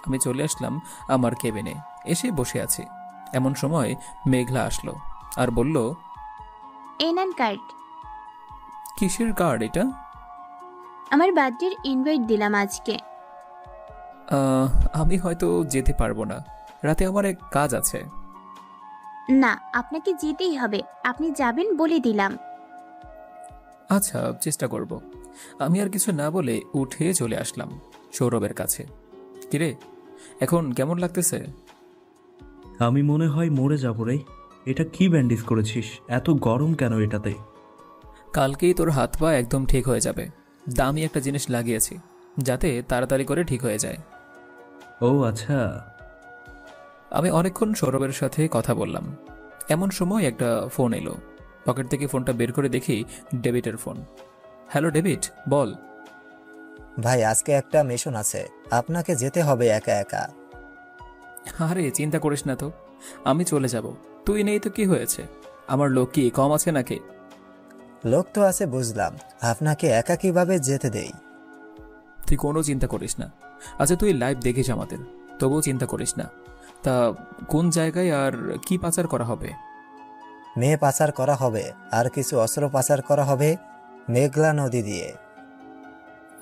আমি চলে আসলাম আমার কেবিনে, এসে বসে আছি। এমন সময় মেঘলা আসলো আর বলল, এই নেন কার্ড। কিসের কার্ড এটা? আমার বার্থডের ইনভাইট দিলাম আজকে। আমি হয়তো যেতে পারবো না, রাতে আমার এক কাজ আছে। না, আপনাকে যেতেই হবে, আপনি যাবেন বলে দিলাম। আচ্ছা, চেষ্টা করব। আমি আর কিছু না বলে উঠে চলে আসলাম সৌরভের কাছে। কিরে, এখন কেমন লাগতেছে? আমি মনে হয় মরে যাব রে। এটা কি ব্যান্ডেজ করেছিস? এত গরম কেন এটাতে? কালকেই তোর হাত পা একদম ঠিক হয়ে যাবে। দামি একটা জিনিস লাগিয়েছি, যাতে তাড়াতাড়ি করে ঠিক হয়ে যায়। ও আচ্ছা। আমি অনেকক্ষণ সৌরভের সাথে কথা বললাম। এমন সময় একটা ফোন এলো। পকেট থেকে ফোনটা বের করে দেখি ডেভিডের ফোন। হ্যালো ডেভিড, বল। ভাই, আজকে একটা মিশন আছে, আপনাকে যেতে হবে একা একা। আরে চিন্তা করিস না তো, আমি চলে যাব। তুই নেই তো কি হয়েছে? আমার লোক কি কম আছে নাকি? লোক তো আছে বুঝলাম, আপনাকে একা কিভাবে যেতে দেই? তুই কোনো চিন্তা করিস না। আচ্ছা, তুই লাইভ দেখিস আমাদের, তবুও চিন্তা করিস না। তা কোন জায়গায় আর কি পাচার করা হবে? মেয়ে পাচার করা হবে, আর কিছু অস্ত্র পাচার করা হবে মেঘলা নদী দিয়ে।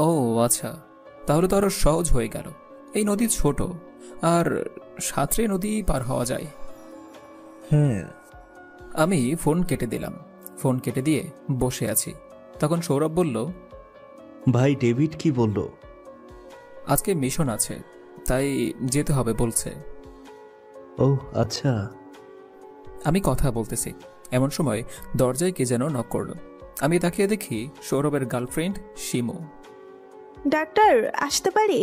ও আচ্ছা, তাহলে তো আরো সহজ হয়ে গেল। এই নদী ছোট, আর সাঁতরে নদী পার হওয়া যায়। আমি ফোন কেটে দিলাম। ফোন কেটে দিয়ে বসে আছি। তখন সৌরভ বলল, ভাই ডেভিড কি বলল? আজকে মিশন আছে, তাই যেতে হবে বলছে। ও আচ্ছা। আমি কথা বলতেছি, এমন সময় দরজায় কে যেন নক করলো। আমি তাকিয়ে দেখি সৌরভের গার্লফ্রেন্ড শিমু। ডাক্তার, আসতে পারি?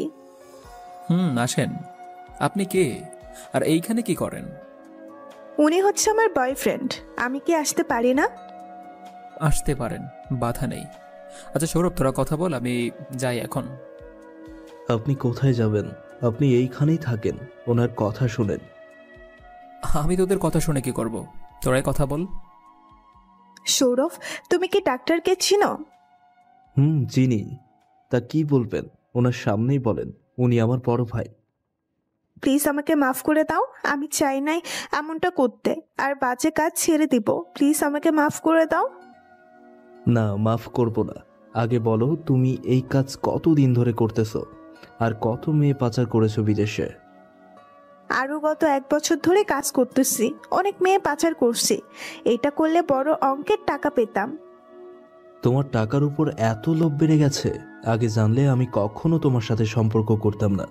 আসেন। আপনি কে, আর এইখানে কি করেন? উনি হচ্ছে আমার বয়ফ্রেন্ড। আমি কি আসতে পারি না? আসতে পারেন, বাধা নেই। আচ্ছা সৌরভ, তোরা কথা বল, আমি যাই এখন। আপনি কোথায় যাবেন? আপনি এইখানেই থাকেন, ওনার কথা শুনেন। আমি তোদের কথা শুনে কি করব? তোরাই কথা বল। সৌরভ, তুমি কি ডাক্তারকে চিনো? চিনি। তা কি বলবেন? ওনার সামনেই বলেন, উনি আমার বড় ভাই। প্লিজ আমাকে মাফ করে দাও, আমি চাই নাই এমনটা করতে, আর বাজে কাজ ছেড়ে দিব। প্লিজ আমাকে মাফ করে দাও। না, মাফ করব না। আগে বলো, তুমি এই কাজ কতদিন ধরে করতেছো, আর কত মেয়ে পাচার করেছো বিদেশে? আরো গত 1 বছর ধরে কাজ করতেছি, অনেক মেয়ে পাচার করছি। এটা করলে বড় অঙ্কের টাকা পেতাম। তোমার টাকার উপর এত লোভ বেড়ে গেছে? আগে জানলে আমি কখনো তোমার সাথে সম্পর্ক করতাম না।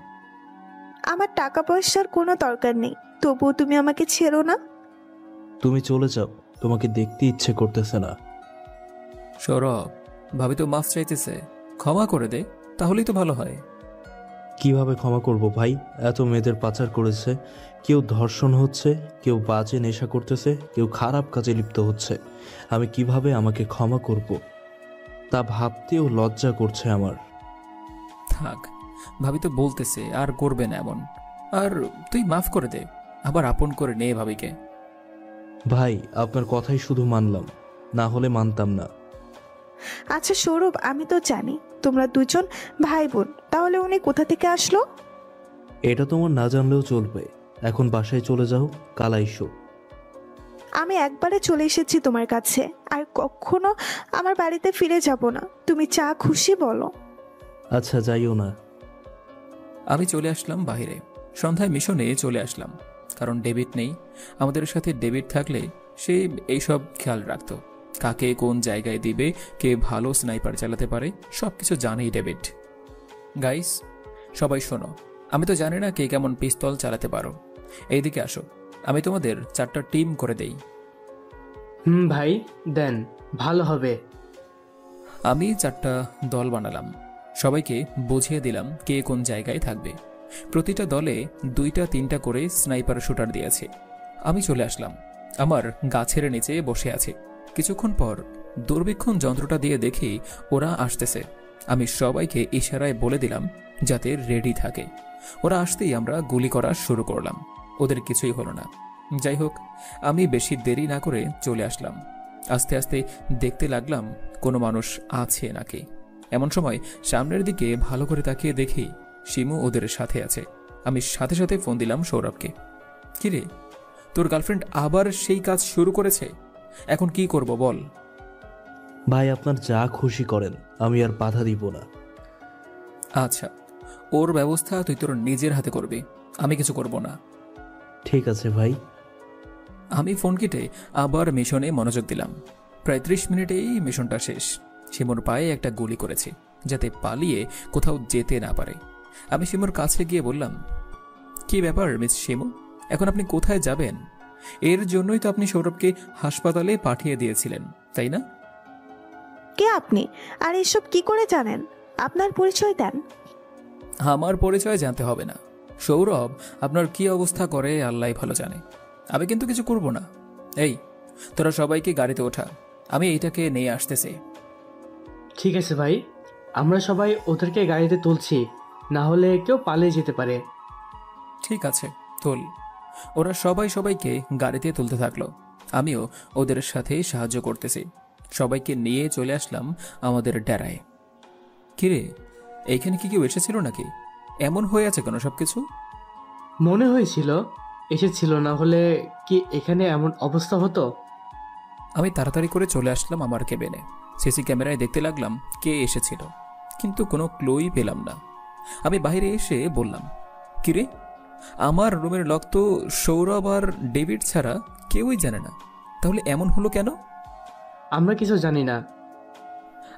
আমার টাকা পয়সার কোনো দরকার নেই, তবুও তুমি আমাকে ছেড়ো না। তুমি চলে যাও, তোমাকে দেখতে ইচ্ছে করতেছে না। সৌরভ, ভাবি তো মাফ চাইতেছে, ক্ষমা করে দে, তাহলেই তো ভালো হয়। কিভাবে ক্ষমা করব ভাই? এত মেয়েদের পাচার করেছে, কেউ ধর্ষণ হচ্ছে, কেউ বাজে নেশা করতেছে, কেউ খারাপ কাজে লিপ্ত হচ্ছে। আমি কিভাবে আমাকে ক্ষমা করব? তা ভাবতেও লজ্জা করছে আমার। থাক, ভাবি তো বলতেছে আর করবে না এমন। আর তুই মাফ করে দে, আবার আপন করে নে ভাবিকে। ভাই, আপনার কথাই শুধু মানলাম, না হলে মানতাম না। আচ্ছা সৌরভ, আমি তো জানি তোমরা দুজন ভাই বোন, তাহলে উনি কোথা থেকে আসলো? এটা তোমার না জানলেও চলবে। এখন বাসায় চলে যাও, কাল আইসো। আমি একবারে চলে এসেছি তোমার কাছে, আর কখনো আমার বাড়িতে ফিরে যাব না। তুমি যা খুশি বলো। আচ্ছা, যাইও না। আমি চলে আসলাম বাইরে। সন্ধ্যায় মিশনে চলে আসলাম, কারণ ডেভিড নেই। আমাদের সাথে ডেভিড থাকলে সে এইসব খেয়াল রাখত, কাকে কোন জায়গায় দিবে, কে ভালো স্নাইপার চালাতে পারে, সবকিছু জানেই ডেভিড। গাইস, সবাই শোনো, আমি তো জানি না কে কেমন পিস্তল চালাতে পারো। এইদিকে আসো, আমি তোমাদের 4টা টিম করে দেই। ভাই দেন, ভালো হবে। আমি 4টা দল বানালাম, সবাইকে বুঝিয়ে দিলাম কে কোন জায়গায় থাকবে। প্রতিটা দলে 2-3টা করে স্নাইপার শুটার দিয়েছে। আমি চলে আসলাম, আমার গাছের নিচে বসে আছে। কিছুক্ষণ পর দূরবীক্ষণ যন্ত্রটা দিয়ে দেখি ওরা আসতেছে। আমি সবাইকে ইশারায় বলে দিলাম যাতে রেডি থাকে। ওরা আসতেই আমরা গুলি করা শুরু করলাম। ওদের কিছুই হলো না। যাই হোক, আমি বেশি দেরি না করে চলে আসলাম। আস্তে আস্তে দেখতে লাগলাম কোনো মানুষ আছে নাকি। এমন সময় সামনের দিকে ভালো করে তাকিয়ে দেখি শিমু ওদের সাথে আছে। আমি সাথে সাথে ফোন দিলাম সৌরভকে। কিরে, তোর গার্লফ্রেন্ড আবার সেই কাজ শুরু করেছে? এখন কি করব বল? ভাই আপনার যা খুশি করেন, আমি আর বাধা দিব না। আচ্ছা, ওর ব্যবস্থা তুই তোর নিজের হাতে করবি, আমি কিছু করব না। ঠিক আছে ভাই। আমি ফোন কেটে আবার মিশনে মনোযোগ দিলাম। প্রায় 30 মিনিটেই মিশনটা শেষ। শিমুর পায়ে একটা গুলি করেছে যাতে পালিয়ে কোথাও যেতে না পারে। আমি শিমুর কাছে গিয়ে বললাম, কি ব্যাপার মিস শিমু, এখন আপনি কোথায় যাবেন? এর জন্যই তো আপনি সৌরভকে হাসপাতালে পাঠিয়ে দিয়েছিলেন, তাই না? কে আপনি, আর এসব কি করে জানেন? আপনার পরিচয় দেন। আমার পরিচয় জানতে হবে না। সৌরভ আপনার কি অবস্থা করে আল্লাহ ভালো জানে। আমি কিন্তু কিছু করব না। এই, তোরা সবাইকে গাড়িতে ওঠা, আমি এইটাকে নিয়ে আসতেছি। ঠিক আছে ভাই, আমরা সবাই ওদেরকে গাড়িতে তুলছি, না হলে কেউ পালিয়ে যেতে পারে। ঠিক আছে, তোল। ওরা সবাই সবাইকে গাড়িতে তুলতে থাকলো। আমিও ওদের সাথে সাহায্য করতেছি। সবাইকে নিয়ে চলে আসলাম আমাদের ডেরায়। কিরে, এইখানে কি কেউ এসেছিল নাকি? এমন হয়ে আছে কেন সবকিছু? মনে হয়েছিল এসেছিল, না হলে কি এখানে এমন অবস্থা হতো? আমি তাড়াতাড়ি করে চলে আসলাম আমার কেবিনে। সিসি ক্যামেরায় দেখতে লাগলাম কে এসেছিল, কিন্তু কোনো ক্লুই পেলাম না। আমি বাইরে এসে বললাম, কিরে, আমার রুমের লক তো সৌরভ আর ডেভিড ছাড়া কেউই জানে না, তাহলে এমন হলো কেন? আমরা কিছু জানি না।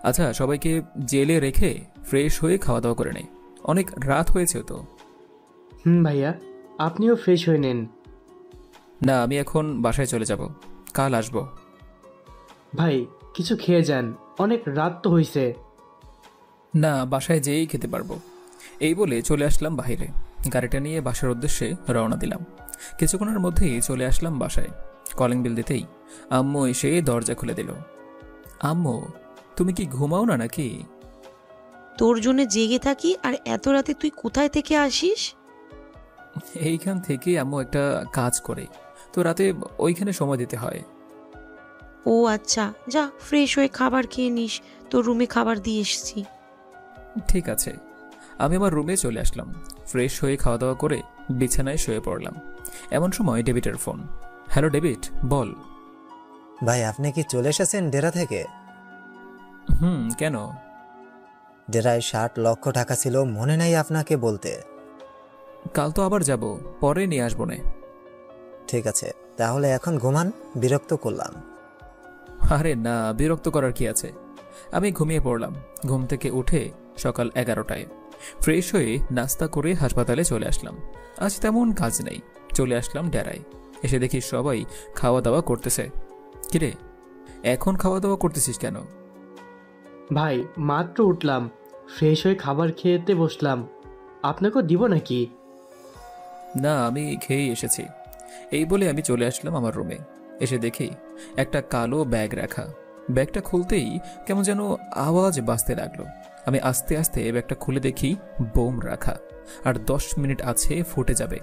আচ্ছা, সবাইকে জেলে রেখে ফ্রেশ হয়ে খাওয়া দাওয়া করে নে, অনেক রাত হয়েছে তো। ভাইয়া, আপনিও ফ্রেশ হয়ে নেন। না, আমি এখন বাসায় চলে যাব, কাল আসব। ভাই, কিছু খেয়ে যান, অনেক রাত তো হয়েছে। না, বাসায় যেয়েই খেতে পারবো। এই বলে চলে আসলাম বাইরে। গাড়িটা নিয়ে বাসার উদ্দেশ্যে রওনা দিলাম। কিছুক্ষণের মধ্যেই চলে আসলাম বাসায়। কলিং বেল দিতেই আম্মু এসে দরজা খুলে দিল। আম্মু, তুমি কি ঘুমাও না নাকি? তোর জন্য জেগে থাকি, আর এত রাতে তুই কোথায় থেকে আসিস? এইখান থেকে আম্মু একটা কাজ করে, তো রাতে ওইখানে সময় দিতে হয়। ও আচ্ছা, যা ফ্রেশ হয়ে খাবার খেয়ে নিস, তোর রুমে খাবার দিয়ে এসেছি। ঠিক আছে। আমি আমার রুমে চলে আসলাম। ফ্রেশ হয়ে খাওয়া দাওয়া করে বিছানায় শুয়ে পড়লাম। এমন সময় ডেভিডের ফোন। হ্যালো ডেভিড, বল। ভাই, আপনি কি চলে এসেছেন ডেরা থেকে? কেন? ডেরায় 60 লক্ষ টাকা ছিল, মনে নাই আপনাকে বলতে? কাল তো আবার যাব, পরে নিয়ে আসবো না। ঠিক আছে, তাহলে এখন ঘুমান, বিরক্ত করলাম। আরে না, বিরক্ত করার কি আছে। আমি ঘুমিয়ে পড়লাম। ঘুম থেকে উঠে সকাল 11টায় ফ্রেশ হয়ে নাস্তা করে হাসপাতালে চলে আসলাম। আজ তেমন কাজ নেই। চলে আসলাম ডেরায়। এসে দেখি সবাই খাওয়া দাওয়া করতেছে। কিরে, এখন খাওয়া দাওয়া করতেছিস কেন? ভাই, মাত্র উঠলাম, ফ্রেশ হয়ে খাবার খেতে বসলাম, আপনাকেও দিব নাকি? না, আমি খেয়েই এসেছি। এই বলে আমি চলে আসলাম আমার রুমে। এসে দেখি একটা কালো ব্যাগ রাখা। ব্যাগটা খুলতেই কেমন যেন আওয়াজ বাজতে লাগলো। আমি আস্তে আস্তে ব্যাগটা খুলে দেখি বোম রাখা, আর 10 মিনিট আছে ফুটে যাবে।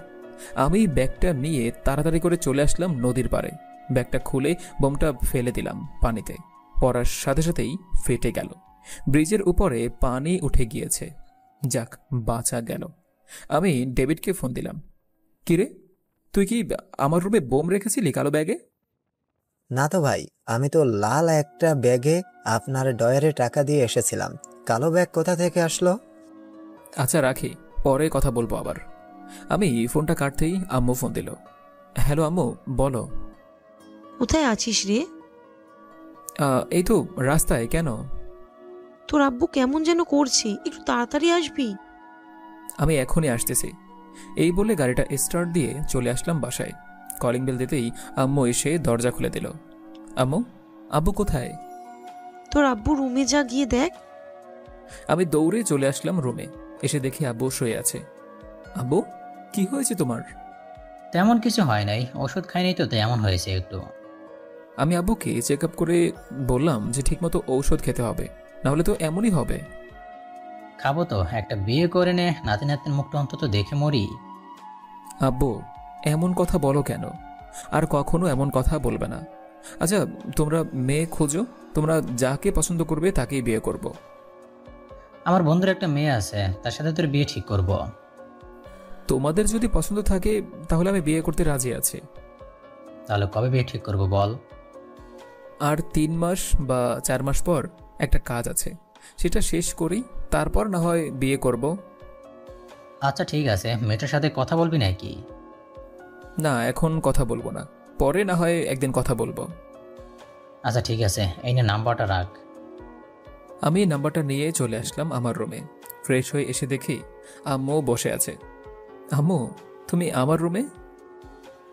আমি ব্যাগটা নিয়ে তাড়াতাড়ি করে চলে আসলাম নদীর পাড়ে। ব্যাগটা খুলে বোমটা ফেলে দিলাম পানিতে। পড়ার সাথে সাথেই ফেটে গেল। ব্রিজের উপরে পানি উঠে গিয়েছে। যাক, বাঁচা গেল। আমি ডেভিডকে ফোন দিলাম। কিরে, তুই কি আমার রুমে বোম রেখেছিলি কালো ব্যাগে? না তো ভাই, আমি তো লাল একটা ব্যাগে আপনার ডয়ারে টাকা দিয়ে এসেছিলাম। কালো ব্যাগ কোথা থেকে আসলো? আচ্ছা রাখি, পরে কথা বলবো আবার। আমি ফোনটা কাটতেই আম্মু ফোন দিল। হ্যালো আম্মু, বলো। কোথায় আছিস রে? এই তো রাস্তায়। কেন? তোর আব্বু কেমন যেন করছে, একটু তাড়াতাড়ি আসবি। আমি এখনই আসতেছি। এই বলে গাড়িটা স্টার্ট দিয়ে চলে আসলাম বাসায়। কলিং বেল দিতেই আম্মু এসে দরজা খুলে দিল। আম্মু, আব্বু কোথায়? তোর আব্বু রুমে যা, গিয়ে দেখ। আমি দৌড়ে চলে আসলাম রুমে। এসে দেখি আব্বু শুয়ে আছে। আব্বু, কি হয়েছে তোমার? তেমন কিছু হয় নাই, ওষুধ খাইনি তো, তাই এমন হয়েছে একটু। আমি আব্বুকে চেক আপ করে বললাম যে ঠিকমতো ঔষধ খেতে হবে, নাহলে তো এমনই হবে। খাবো তো, একটা বিয়ে করে নে, নাতি নাতির মুখটা অন্তত দেখে মরি। আব্বু, এমন কথা বলো কেন? আর কখনো এমন কথা বলবে না। আচ্ছা, তোমরা মেয়ে খোঁজো, তোমরা যাকে পছন্দ করবে তাকেই বিয়ে করব। আমার বন্ধুর একটা মেয়ে আছে, তার সাথে তোর বিয়ে ঠিক করব। তোমাদের যদি পছন্দ থাকে তাহলে আমি বিয়ে করতে রাজি আছি। তাহলে কবে বিয়ে ঠিক করব বল? আর 3 মাস বা 4 মাস পর একটা কাজ আছে, সেটা শেষ করি, তারপর না হয় বিয়ে করব। আচ্ছা ঠিক আছে, মেয়েটার সাথে কথা বলবি নাকি? না, এখন কথা বলবো না, পরে না হয় একদিন কথা বলবো। আচ্ছা ঠিক আছে, এই নে নাম্বারটা রাখ। আমি নাম্বারটা নিয়ে চলে আসলাম আমার রুমে। ফ্রেশ হয়ে এসে দেখি আম্মু বসে আছে। আম্মু, তুমি আমার রুমে?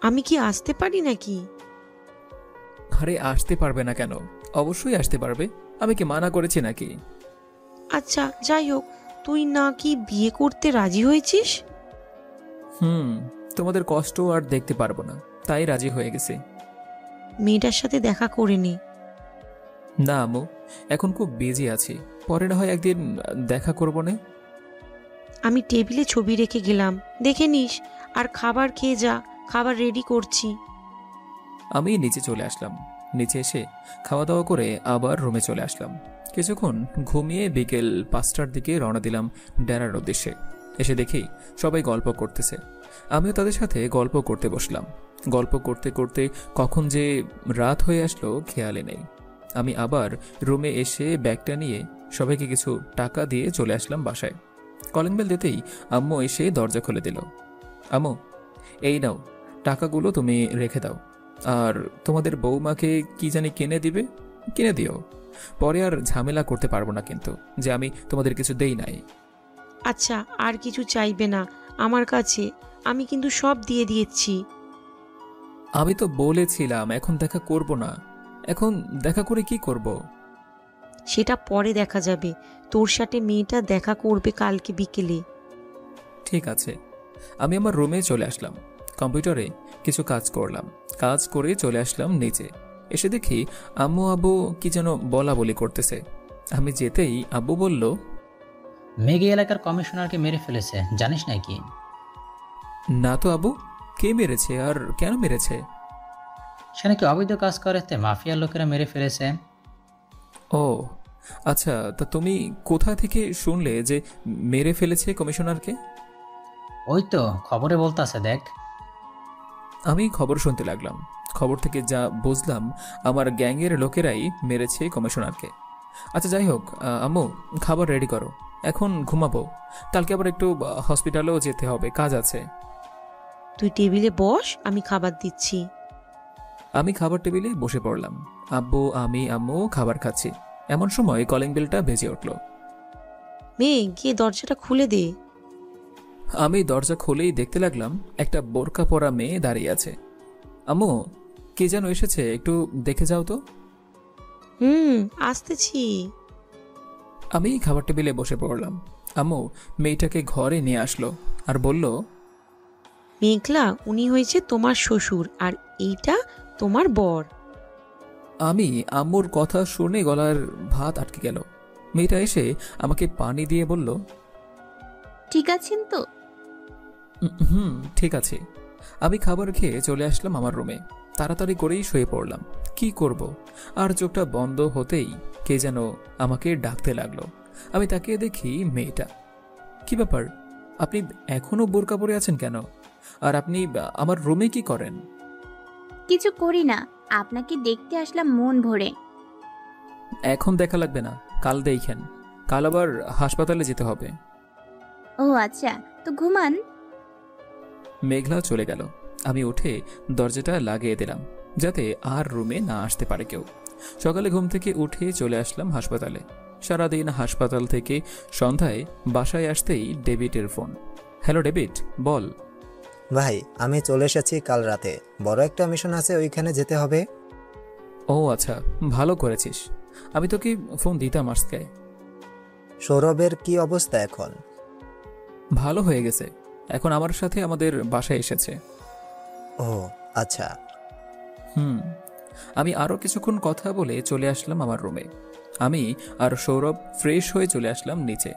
আমি কি আসতে পারি নাকি? আরে আসতে পারবে না কেন? অবশ্যই আসতে পারবে, আমি কি মানা করেছি নাকি? আচ্ছা যাই হোক, তুই না কি বিয়ে করতে রাজি হয়েছিস? তোমাদের কষ্ট আর দেখতে পারবো না, তাই রাজি হয়ে গেছি। মেয়েটার সাথে দেখা করে নি। না আম্মু, এখন খুব বিজি আছি, পরে না হয় একদিন দেখা করবো না। আমি টেবিলে ছবি রেখে গেলাম, দেখে নিস। আর খাবার খেয়ে যা, খাবার রেডি করছি। আমি নিচে চলে আসলাম। নিচে এসে খাওয়া দাওয়া করে আবার রুমে চলে আসলাম। কিছুক্ষণ ঘুমিয়ে বিকেল 5টার দিকে রওনা দিলাম ডেরার উদ্দেশ্যে। এসে দেখি সবাই গল্প করতেছে, আমিও তাদের সাথে গল্প করতে বসলাম। গল্প করতে করতে কখন যে রাত হয়ে আসলো খেয়ালে নেই। আমি আবার রুমে এসে ব্যাগটা নিয়ে সবাইকে কিছু টাকা দিয়ে চলে আসলাম বাসায়। কলিং বেল দিতেই আম্মু এসে দরজা খুলে দিল। আম্মু, এই নাও, টাকাগুলো তুমি রেখে দাও, আর তোমাদের বৌমাকে কি জানি কিনে দিবে, কিনে দিও। পরে আর ঝামেলা করতে পারবো না কিন্তু, যে আমি তোমাদের কিছু দেই নাই। আচ্ছা, আর কিছু চাইবে না আমার কাছে, আমি কিন্তু সব দিয়ে দিয়েছি। আমি তো বলেছিলাম এখন দেখা করব না। এখন দেখা করে কি করব? সেটা পরে দেখা যাবে। তোর সাথে মেয়েটা দেখা করবে কালকে বিকেলে। ঠিক আছে। আমি আমার রুমে চলে আসলাম। কম্পিউটারে কিছু কাজ করলাম, কাজ করে চলে আসলাম নিচে। এসে দেখি আম্মু আব্বু কি যেন বলা বলি করতেছে। আমি যেতেই আব্বু বলল, মেঘে এলাকার কমিশনারকে মেরে ফেলেছে, জানিস নাকি? না তো আব্বু, কে মেরেছে আর কেন মেরেছে? সে নাকি অবৈধ কাজ করে, তাই মাফিয়ার লোকেরা মেরে ফেলেছে। ও আচ্ছা, তা তুমি কোথা থেকে শুনলে যে মেরে ফেলেছে কমিশনারকে? ওই তো খবরে বলতাছে, দেখ। আমি খবর শুনতে লাগলাম। খবর থেকে যা বুঝলাম, আমার গ্যাংয়ের লোকেরাই মেরেছে কমিশনারকে। আচ্ছা যাই হোক, আম্মু খাবার রেডি করো, এখন ঘুমাবো, কালকে আবার একটু হসপিটালেও যেতে হবে, কাজ আছে। তুই টেবিলে বস, আমি খাবার দিচ্ছি। আমি খাবার টেবিলে বসে পড়লাম। আব্বু, আমি, আম্মু খাবার খাচ্ছি। এমন সময় কলিং বেলটা বেজে উঠল। মেয়ে, গিয়ে দরজাটা খুলে দে। আমি দরজা খুলেই দেখতে লাগলাম একটা বোরকা পরা মেয়ে দাঁড়িয়ে আছে। আম্মু, কে যেন এসেছে, একটু দেখে যাও তো। আসতেছি। আমি খাবার টেবিলে বসে পড়লাম। আম্মু মেয়েটাকে ঘরে নিয়ে আসলো আর বলল, মেঘলা, উনি হয়েছে তোমার শ্বশুর, আর এইটা তোমার বর। আমি আম্মুর কথা শুনে গলার ভাত আটকে গেল। মেয়েটা এসে আমাকে পানি দিয়ে বলল, ঠিক আছেন তো? ঠিক আছে। আমি খাবার খেয়ে চলে আসলাম আমার রুমে। তাড়াতাড়ি করেই শুয়ে পড়লাম। কি করব? আর চোখটা বন্ধ হতেই কে যেন আমাকে ডাকতে লাগলো। আমি তাকিয়ে দেখি মেয়েটা। কি ব্যাপার, আপনি এখনো বোরকা পরে আছেন কেন? আর আপনি আমার রুমে কি করেন? কিছু করি না, আপনাকে দেখতে আসলাম মন ভরে। এখন দেখা লাগবে না, কাল দেখেন। কাল আবার হাসপাতালে যেতে হবে। ও আচ্ছা, তো ঘুমান। মেঘলা চলে গেল। আমি উঠে দরজাটা লাগিয়ে দিলাম, যাতে আর রুমে না আসতে পারে কেউ। সকালে ঘুম থেকে উঠে চলে আসলাম হাসপাতালে। সারাদিন হাসপাতাল থেকে সন্ধ্যায় বাসায় আসতেই ডেভিডের ফোন। হ্যালো ডেভিড, বল। ভাই, আমি চলে এসেছি কাল রাতে, বড় একটা মিশন আছে, ওইখানে যেতে হবে। ও আচ্ছা, ভালো করেছিস। আমি তোকে ফোন দিতাম আজকে। সৌরভের কি অবস্থা এখন? ভালো হয়ে গেছে, এখন আমার সাথে আমাদের বাসায় এসেছে। ও আচ্ছা। আমি আরও কিছুক্ষণ কথা বলে চলে আসলাম আমার রুমে। আমি আর সৌরভ ফ্রেশ হয়ে চলে আসলাম নিচে।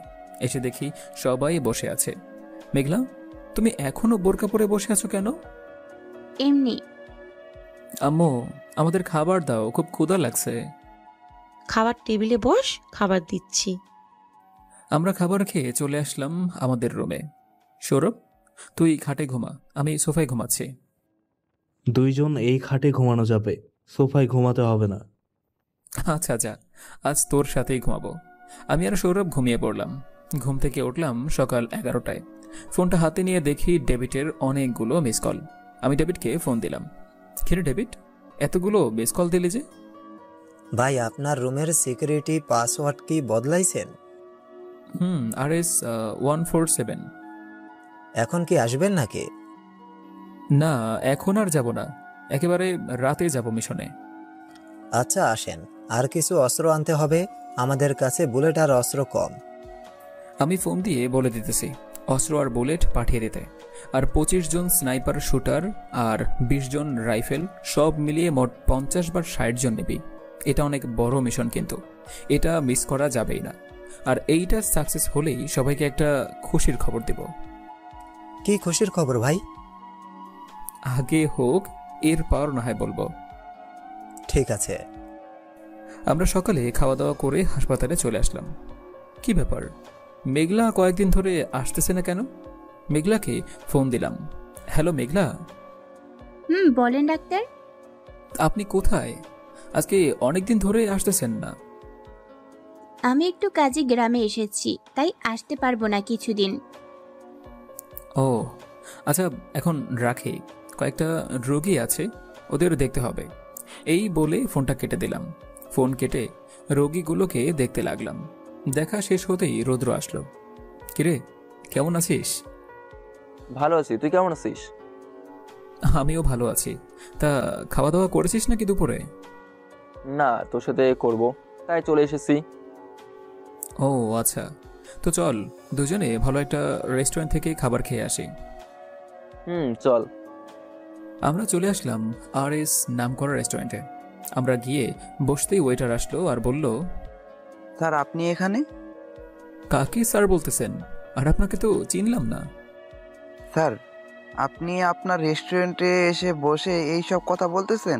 এসে দেখি সবাই বসে আছে। মেঘলা, তুমি এখনো বোরকা পরে বসে আছো কেন? এমনি। আম্মু, আমাদের খাবার দাও, খুব ক্ষুধা লাগছে। খাবার টেবিলে বস, খাবার দিচ্ছি। আমরা খাবার খেয়ে চলে আসলাম আমাদের রুমে। সৌরভ, তুই খাটে ঘুমা, আমি সোফায় ঘুমাচ্ছি। দুইজন এই খাটে ঘুমানো যাবে, সোফায় ঘুমাতে হবে না। আচ্ছা আচ্ছা, আজ তোর সাথেই ঘুমাবো। আমি আর সৌরভ ঘুমিয়ে পড়লাম। ঘুম থেকে উঠলাম সকাল 11টায়। ফোনটা হাতে নিয়ে দেখি ডেভিডের অনেকগুলো মিস কল। আমি ডেভিডকে ফোন দিলাম। কিরে ডেভিড, এতগুলো মিস কল দিলি যে? ভাই, আপনার রুমের সিকিউরিটি পাসওয়ার্ড কি বদলাইছেন? RS 147। এখন কি আসবেন নাকি? না, এখন আর যাব না, একেবারে রাতে যাব মিশনে। আচ্ছা আসেন, আর কিছু অস্ত্র আনতে হবে, আমাদের কাছে বুলেট আর অস্ত্র কম। আমি ফোন দিয়ে বলে দিতেছি অস্ত্র আর বুলেট পাঠিয়ে দিতে, আর 25 জন স্নাইপার শুটার আর 20 জন রাইফেল, সব মিলিয়ে মোট 50 বা 60 জন নিবি। এটা অনেক বড় মিশন, কিন্তু এটা মিস করা যাবেই না। আর এইটা সাকসেস হলেই সবাইকে একটা খুশির খবর দেব। কি খুশির খবর ভাই? আগে হোক, এরপর না হয় বলবো। ঠিক আছে। আমরা সকালে খাওয়া দাওয়া করে হাসপাতালে চলে আসলাম। কি ব্যাপার, মেঘলা কয়েকদিন ধরে আসতেছে না কেন? মেঘলাকে ফোন দিলাম। হ্যালো মেঘলা। বলেন ডাক্তার। আপনি কোথায়? আজকে অনেকদিন ধরে আসতেছেন না। আমি একটু কাজে গ্রামে এসেছি, তাই আসতে পারবো না কিছুদিন। ও আচ্ছা, এখন রাখি, কয়েকটা রোগী আছে, ওদের দেখতে হবে। এই বলে ফোনটা কেটে দিলাম। ফোন কেটে রোগীগুলোকে দেখতে লাগলাম। দেখা শেষ হতেই রৌদ্র আসলো। কিরে, কেমন আছিস? ভালো আছি, তুই কেমন আছিস? আমিও ভালো আছি। তা খাওয়া দাওয়া করেছিস নাকি দুপুরে? না, তোর সাথে করব, তাই চলে এসেছি। ও আচ্ছা, তো চল দুজনে ভালো একটা রেস্টুরেন্ট থেকে খাবার খেয়ে আসি। চল। আমরা চলে আসলাম RS নাম করা রেস্টুরেন্টে। আমরা গিয়ে বসতেই ওয়েটার আসলো আর বলল, স্যার আপনি এখানে? কাকে স্যার বলতেছেন? আর আপনাকে তো চিনলাম না। স্যার, আপনি আপনার রেস্টুরেন্টে এসে বসে এই সব কথা বলতেছেন?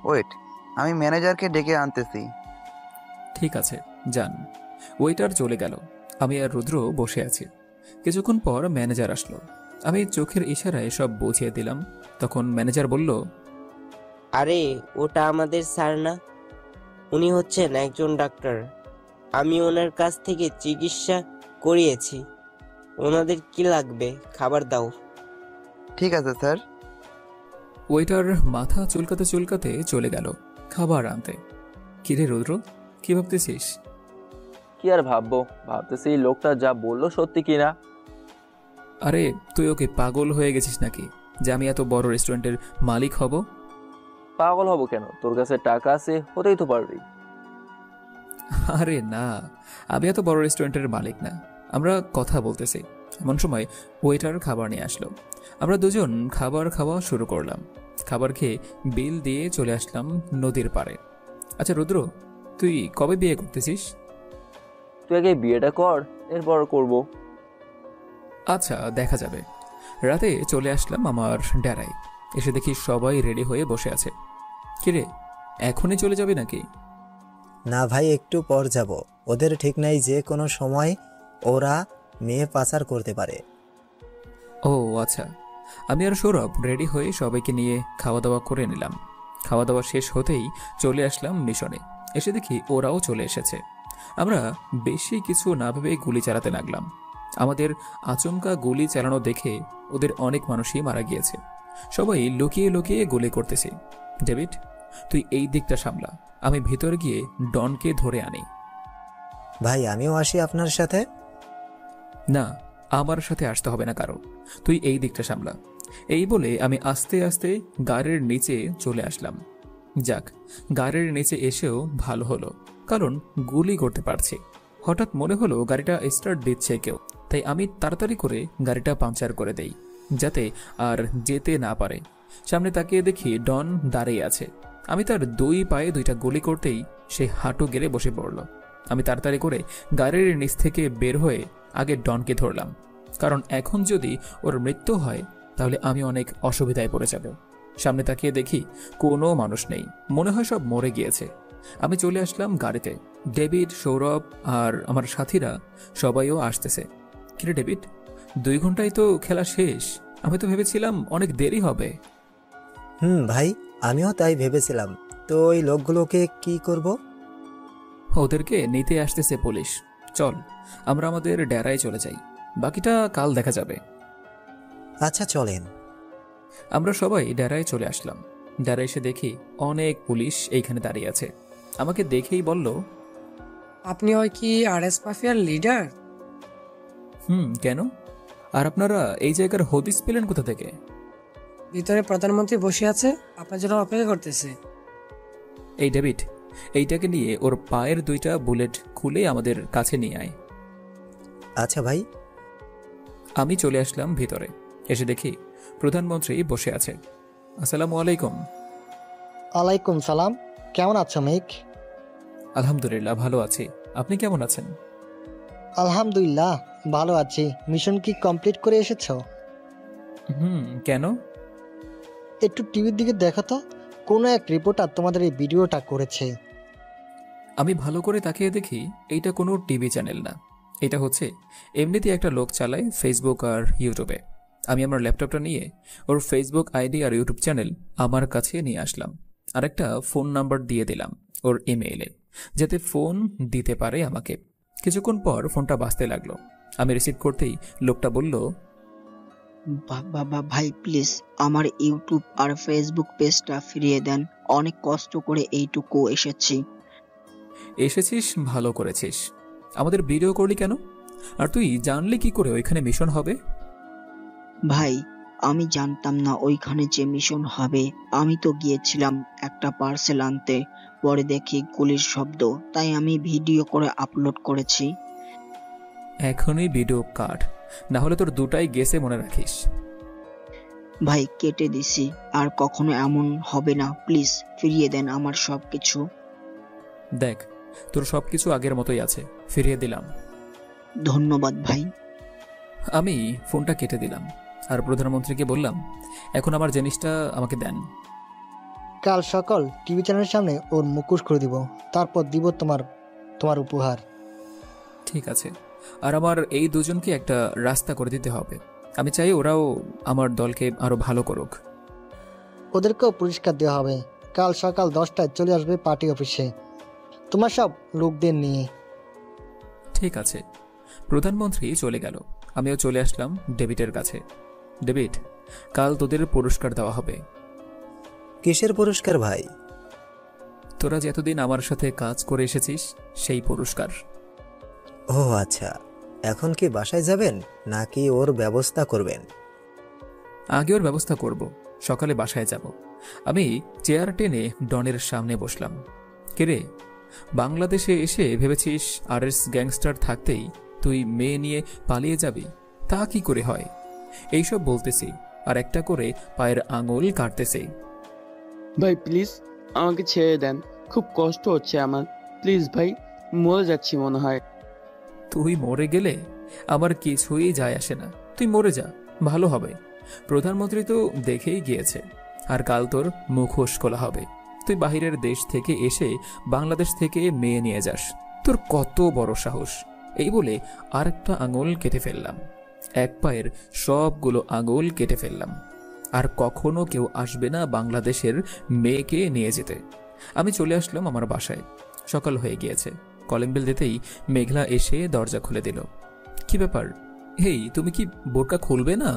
ওয়েট, আমি ম্যানেজারকে ডেকে আনতেছি। ঠিক আছে, যান। ওয়েটার চলে গেল। আমি আর রুদ্র বসে আছি। কিছুক্ষণ পর ম্যানেজার আসলো। আমি চোখের ইশারায় সব বুঝিয়ে দিলাম। তখন ম্যানেজার বলল, আরে ওটা আমাদের স্যার না, উনি হচ্ছেন একজন ডাক্তার। আমি ওনার কাছ থেকে চিকিৎসা করিয়েছি। ওনাদের কি লাগবে? খাবার দাও। ঠিক আছে স্যার। ওয়েটার মাথা চুলকাতে চুলকাতে চলে গেল খাবার আনতে। কিরে রুদ্র, কি ভাবতেছিস? কি আর ভাববো, ভাবতেছি লোকটা যা বললো সত্যি কিনা। আরে তুই ওকে পাগল হয়ে গেছিস নাকি যে আমি এত বড় রেস্টুরেন্টের মালিক হব? পাগল হব কেন, তোর কাছে টাকা আছে, হতেই তো পারবি। আরে না, আমি এত বড় রেস্টুরেন্টের মালিক না, আমরা কথা বলতেছি। এমন সময় ওয়েটার খাবার নিয়ে আসলো। আমরা দুজন খাবার খাওয়া শুরু করলাম। খাবার খেয়ে বিল দিয়ে চলে আসলাম নদীর পাড়ে। আচ্ছা রুদ্র, তুই কবে বিয়ে করতেছিস? তুই আগে বিয়েটা কর, এরপর করব। আচ্ছা, দেখা যাবে। রাতে চলে আসলাম আমার ডেরায়। এসে দেখি সবাই রেডি হয়ে বসে আছে। কিরে, এখনই চলে যাবে নাকি? না ভাই, একটু পর যাব। ওদের ঠিক নাই, যে কোনো সময় ওরা মেয়ে পাচার করতে পারে। ও আচ্ছা। আমি আর সৌরভ রেডি হয়ে সবাইকে নিয়ে খাওয়া দাওয়া করে নিলাম। খাওয়া দাওয়া শেষ হতেই চলে আসলাম মিশনে। এসে দেখি ওরাও চলে এসেছে। আমরা বেশি কিছু না ভেবে গুলি চালাতে লাগলাম। আমাদের আচমকা গুলি চালানো দেখে ওদের অনেক মানুষই মারা গিয়েছে। সবাই লুকিয়ে লুকিয়ে গুলি করতেছে। ডেভিড, তুই এই দিকটা সামলা, আমি ভিতরে গিয়ে ডনকে ধরে আনি। ভাই আমিও আসি আপনার সাথে? না, আমার সাথে আসতে হবে না কারো, তুই এই দিকটা সামলা। এই বলে আমি আস্তে আস্তে গাড়ির নিচে চলে আসলাম। যাক, গাড়ির নিচে এসেও ভালো হলো, কারণ গুলি করতে পারছি। হঠাৎ মনে হলো গাড়িটা স্টার্ট দিচ্ছে কেউ, তাই আমি তাড়াতাড়ি করে গাড়িটা পাংচার করে দেই যাতে আর যেতে না পারে। সামনে তাকিয়ে দেখি ডন দাঁড়িয়ে আছে। আমি তার দুই পায়ে দুইটা গুলি করতেই সে হাঁটু গেড়ে বসে পড়ল। আমি তাড়াতাড়ি করে গাড়ির নিচ থেকে বের হয়ে আগে ডনকে ধরলাম, কারণ এখন যদি ওর মৃত্যু হয় তাহলে আমি অনেক অসুবিধায় পড়ে যাব। সামনে তাকিয়ে দেখি কোনো মানুষ নেই, মনে হয় সব মরে গিয়েছে। আমি চলে আসলাম গাড়িতে। ডেভিড, সৌরভ আর আমার সাথীরা সবাইও আসতেছে। কিরে ডেভিড, 2 ঘন্টায় তো খেলা শেষ। আমি তো ভেবেছিলাম অনেক দেরি হবে। ভাই, আমিও তাই ভেবেছিলাম। তো ওই লোকগুলোকে কি করব? ওদেরকে নিতে আসতেছে পুলিশ। চল আমরা আমাদের ডেরায় চলে যাই, বাকিটা কাল দেখা যাবে। আচ্ছা চলেন। আমরা সবাই ডেরায় চলে আসলাম। ডেরায় এসে দেখি অনেক পুলিশ এইখানে দাঁড়িয়ে আছে। আমাকে দেখেই বলল, আপনি ওই কি আরএস মাফিয়ার লিডার? কেন? আর আপনারা এই জায়গার হদিস পেলেন কোথা থেকে? ভিতরে প্রধানমন্ত্রী বসে আছে, আপনার জন্য অপেক্ষা করতেছে। এই ডেভিড, এইটাকে নিয়ে ওর পায়ের 2টা বুলেট খুলে আমাদের কাছে নিয়ে আয়। আচ্ছা ভাই। আমি চলে আসলাম ভিতরে। এসে দেখি প্রধানমন্ত্রী বসে আছে। আসসালামু আলাইকুম। ওয়ালাইকুম সালাম। কেমন আছো মেঘ? আলহামদুলিল্লাহ ভালো আছি, আপনি কেমন আছেন? আলহামদুলিল্লাহ ভালো আছি। মিশন কি কমপ্লিট করে এসেছো? কেন? একটু টিভির দিকে দেখো তো, কোনো এক রিপোর্টার তোমাদের এই ভিডিওটা করেছে। আমি ভালো করে তাকিয়ে দেখি এইটা কোনো টিভি চ্যানেল না, এটা হচ্ছে এমনিতেই একটা লোক চালায় ফেসবুক আর ইউটিউবে। আমি আমার ল্যাপটপটা নিয়ে ওর ফেসবুক আইডি আর ইউটিউব চ্যানেল আমার কাছে নিয়ে আসলাম, আর একটা ফোন নাম্বার দিয়ে দিলাম ওর ইমেইলে, যাতে ফোন দিতে পারে আমাকে। কিছুক্ষণ পর ফোনটা বাজতে লাগলো। আমি রিসিভ করতেই লোকটা বলল, বাবা ভাই প্লিজ আমার ইউটিউব আর ফেসবুক পেজটা ফিরিয়ে দেন, অনেক কষ্ট করে এইটুকু এসেছিস ভালো করেছিস। আমাদের ভিডিও করলি কেন? আর তুই জানলি কি করে ওইখানে মিশন হবে? ভাই আমি জানতাম না ওইখানে যে মিশন হবে। আমি তো গিয়েছিলাম একটা পার্সেল আনতে, পরে দেখি গুলির শব্দ, তাই আমি ভিডিও করে আপলোড করেছি। এখনই ভিডিও কাট, না হলে তোর 2টাই গেছে, মনে রাখিস। ভাই কেটে দিছি, আর কখনো এমন হবে না, প্লিজ ফিরিয়ে দেন আমার সবকিছু। দেখ তোর সবকিছু আগের মতোই আছে, ফিরিয়ে দিলাম। ধন্যবাদ ভাই। আমি ফোনটা কেটে দিলাম আর প্রধানমন্ত্রীকে বললাম, এখন আমার জিনিসটা আমাকে দেন। কাল সকাল টিভি চ্যানেলের সামনে ওর মুখোশ করে দিব, তারপর দিব তোমার উপহার। ঠিক আছে, আর আমার এই 2জনকে একটা রাস্তা করে দিতে হবে। আমি চাই ওরাও আমার দলকে আরো ভালো করুক। ওদেরকেও পুরস্কার দেওয়া হবে। কাল সকাল 10টায় চলে আসবে পার্টি অফিসে, তোমার সব লোকদের নিয়ে। ঠিক আছে। প্রধানমন্ত্রী চলে গেল। আমিও চলে আসলাম ডেভিডের কাছে। ডেভিড, কাল তোদের পুরস্কার দেওয়া হবে। কিসের পুরস্কার ভাই? তোরা যে এতদিন আমার সাথে কাজ করে এসেছিস সেই পুরস্কার। ও আচ্ছা, এখন কি বাসায় যাবেন নাকি ওর ব্যবস্থা করবেন? আগে ওর ব্যবস্থা করব, সকালে বাসায় যাব। আমি চেয়ার টেনে ডনের সামনে বসলাম। কিরে, বাংলাদেশে এসে ভেবেছিস আরএস গ্যাংস্টার থাকতেই তুই মেয়ে নিয়ে পালিয়ে যাবি? তা কি করে হয়? এইসব বলতেছি আর একটা করে পায়ের আঙুল কাটতেছে। ভাই প্লিজ আমাকে ছেড়ে দেন, খুব কষ্ট হচ্ছে আমার, প্লিজ ভাই, মরে যাচ্ছি মনে হয়। তুই মরে গেলে আমার কিছুই যায় আসে না, তুই মরে যা, ভালো হবে। প্রধানমন্ত্রী তো দেখেই গিয়েছে, আর কাল তোর মুখোশ খোলা হবে। তুই বাহিরের দেশ থেকে এসে বাংলাদেশ থেকে মেয়ে নিয়ে যাস, তোর কত বড় সাহস! এই বলে আরেকটা আঙুল কেটে ফেললাম। এক পায়ের সবগুলো আঙুল কেটে ফেললাম। আর কখনো কেউ আসবে না বাংলাদেশের মেয়েকে নিয়ে যেতে। আমি চলে আসলাম আমার বাসায়। সকাল হয়ে গিয়েছে। কলিং বেল দিতেই মেঘলা এসে দরজা খুলে দিল। কি ব্যাপার? হেই, তুমি কি বোরকা খুলবে না?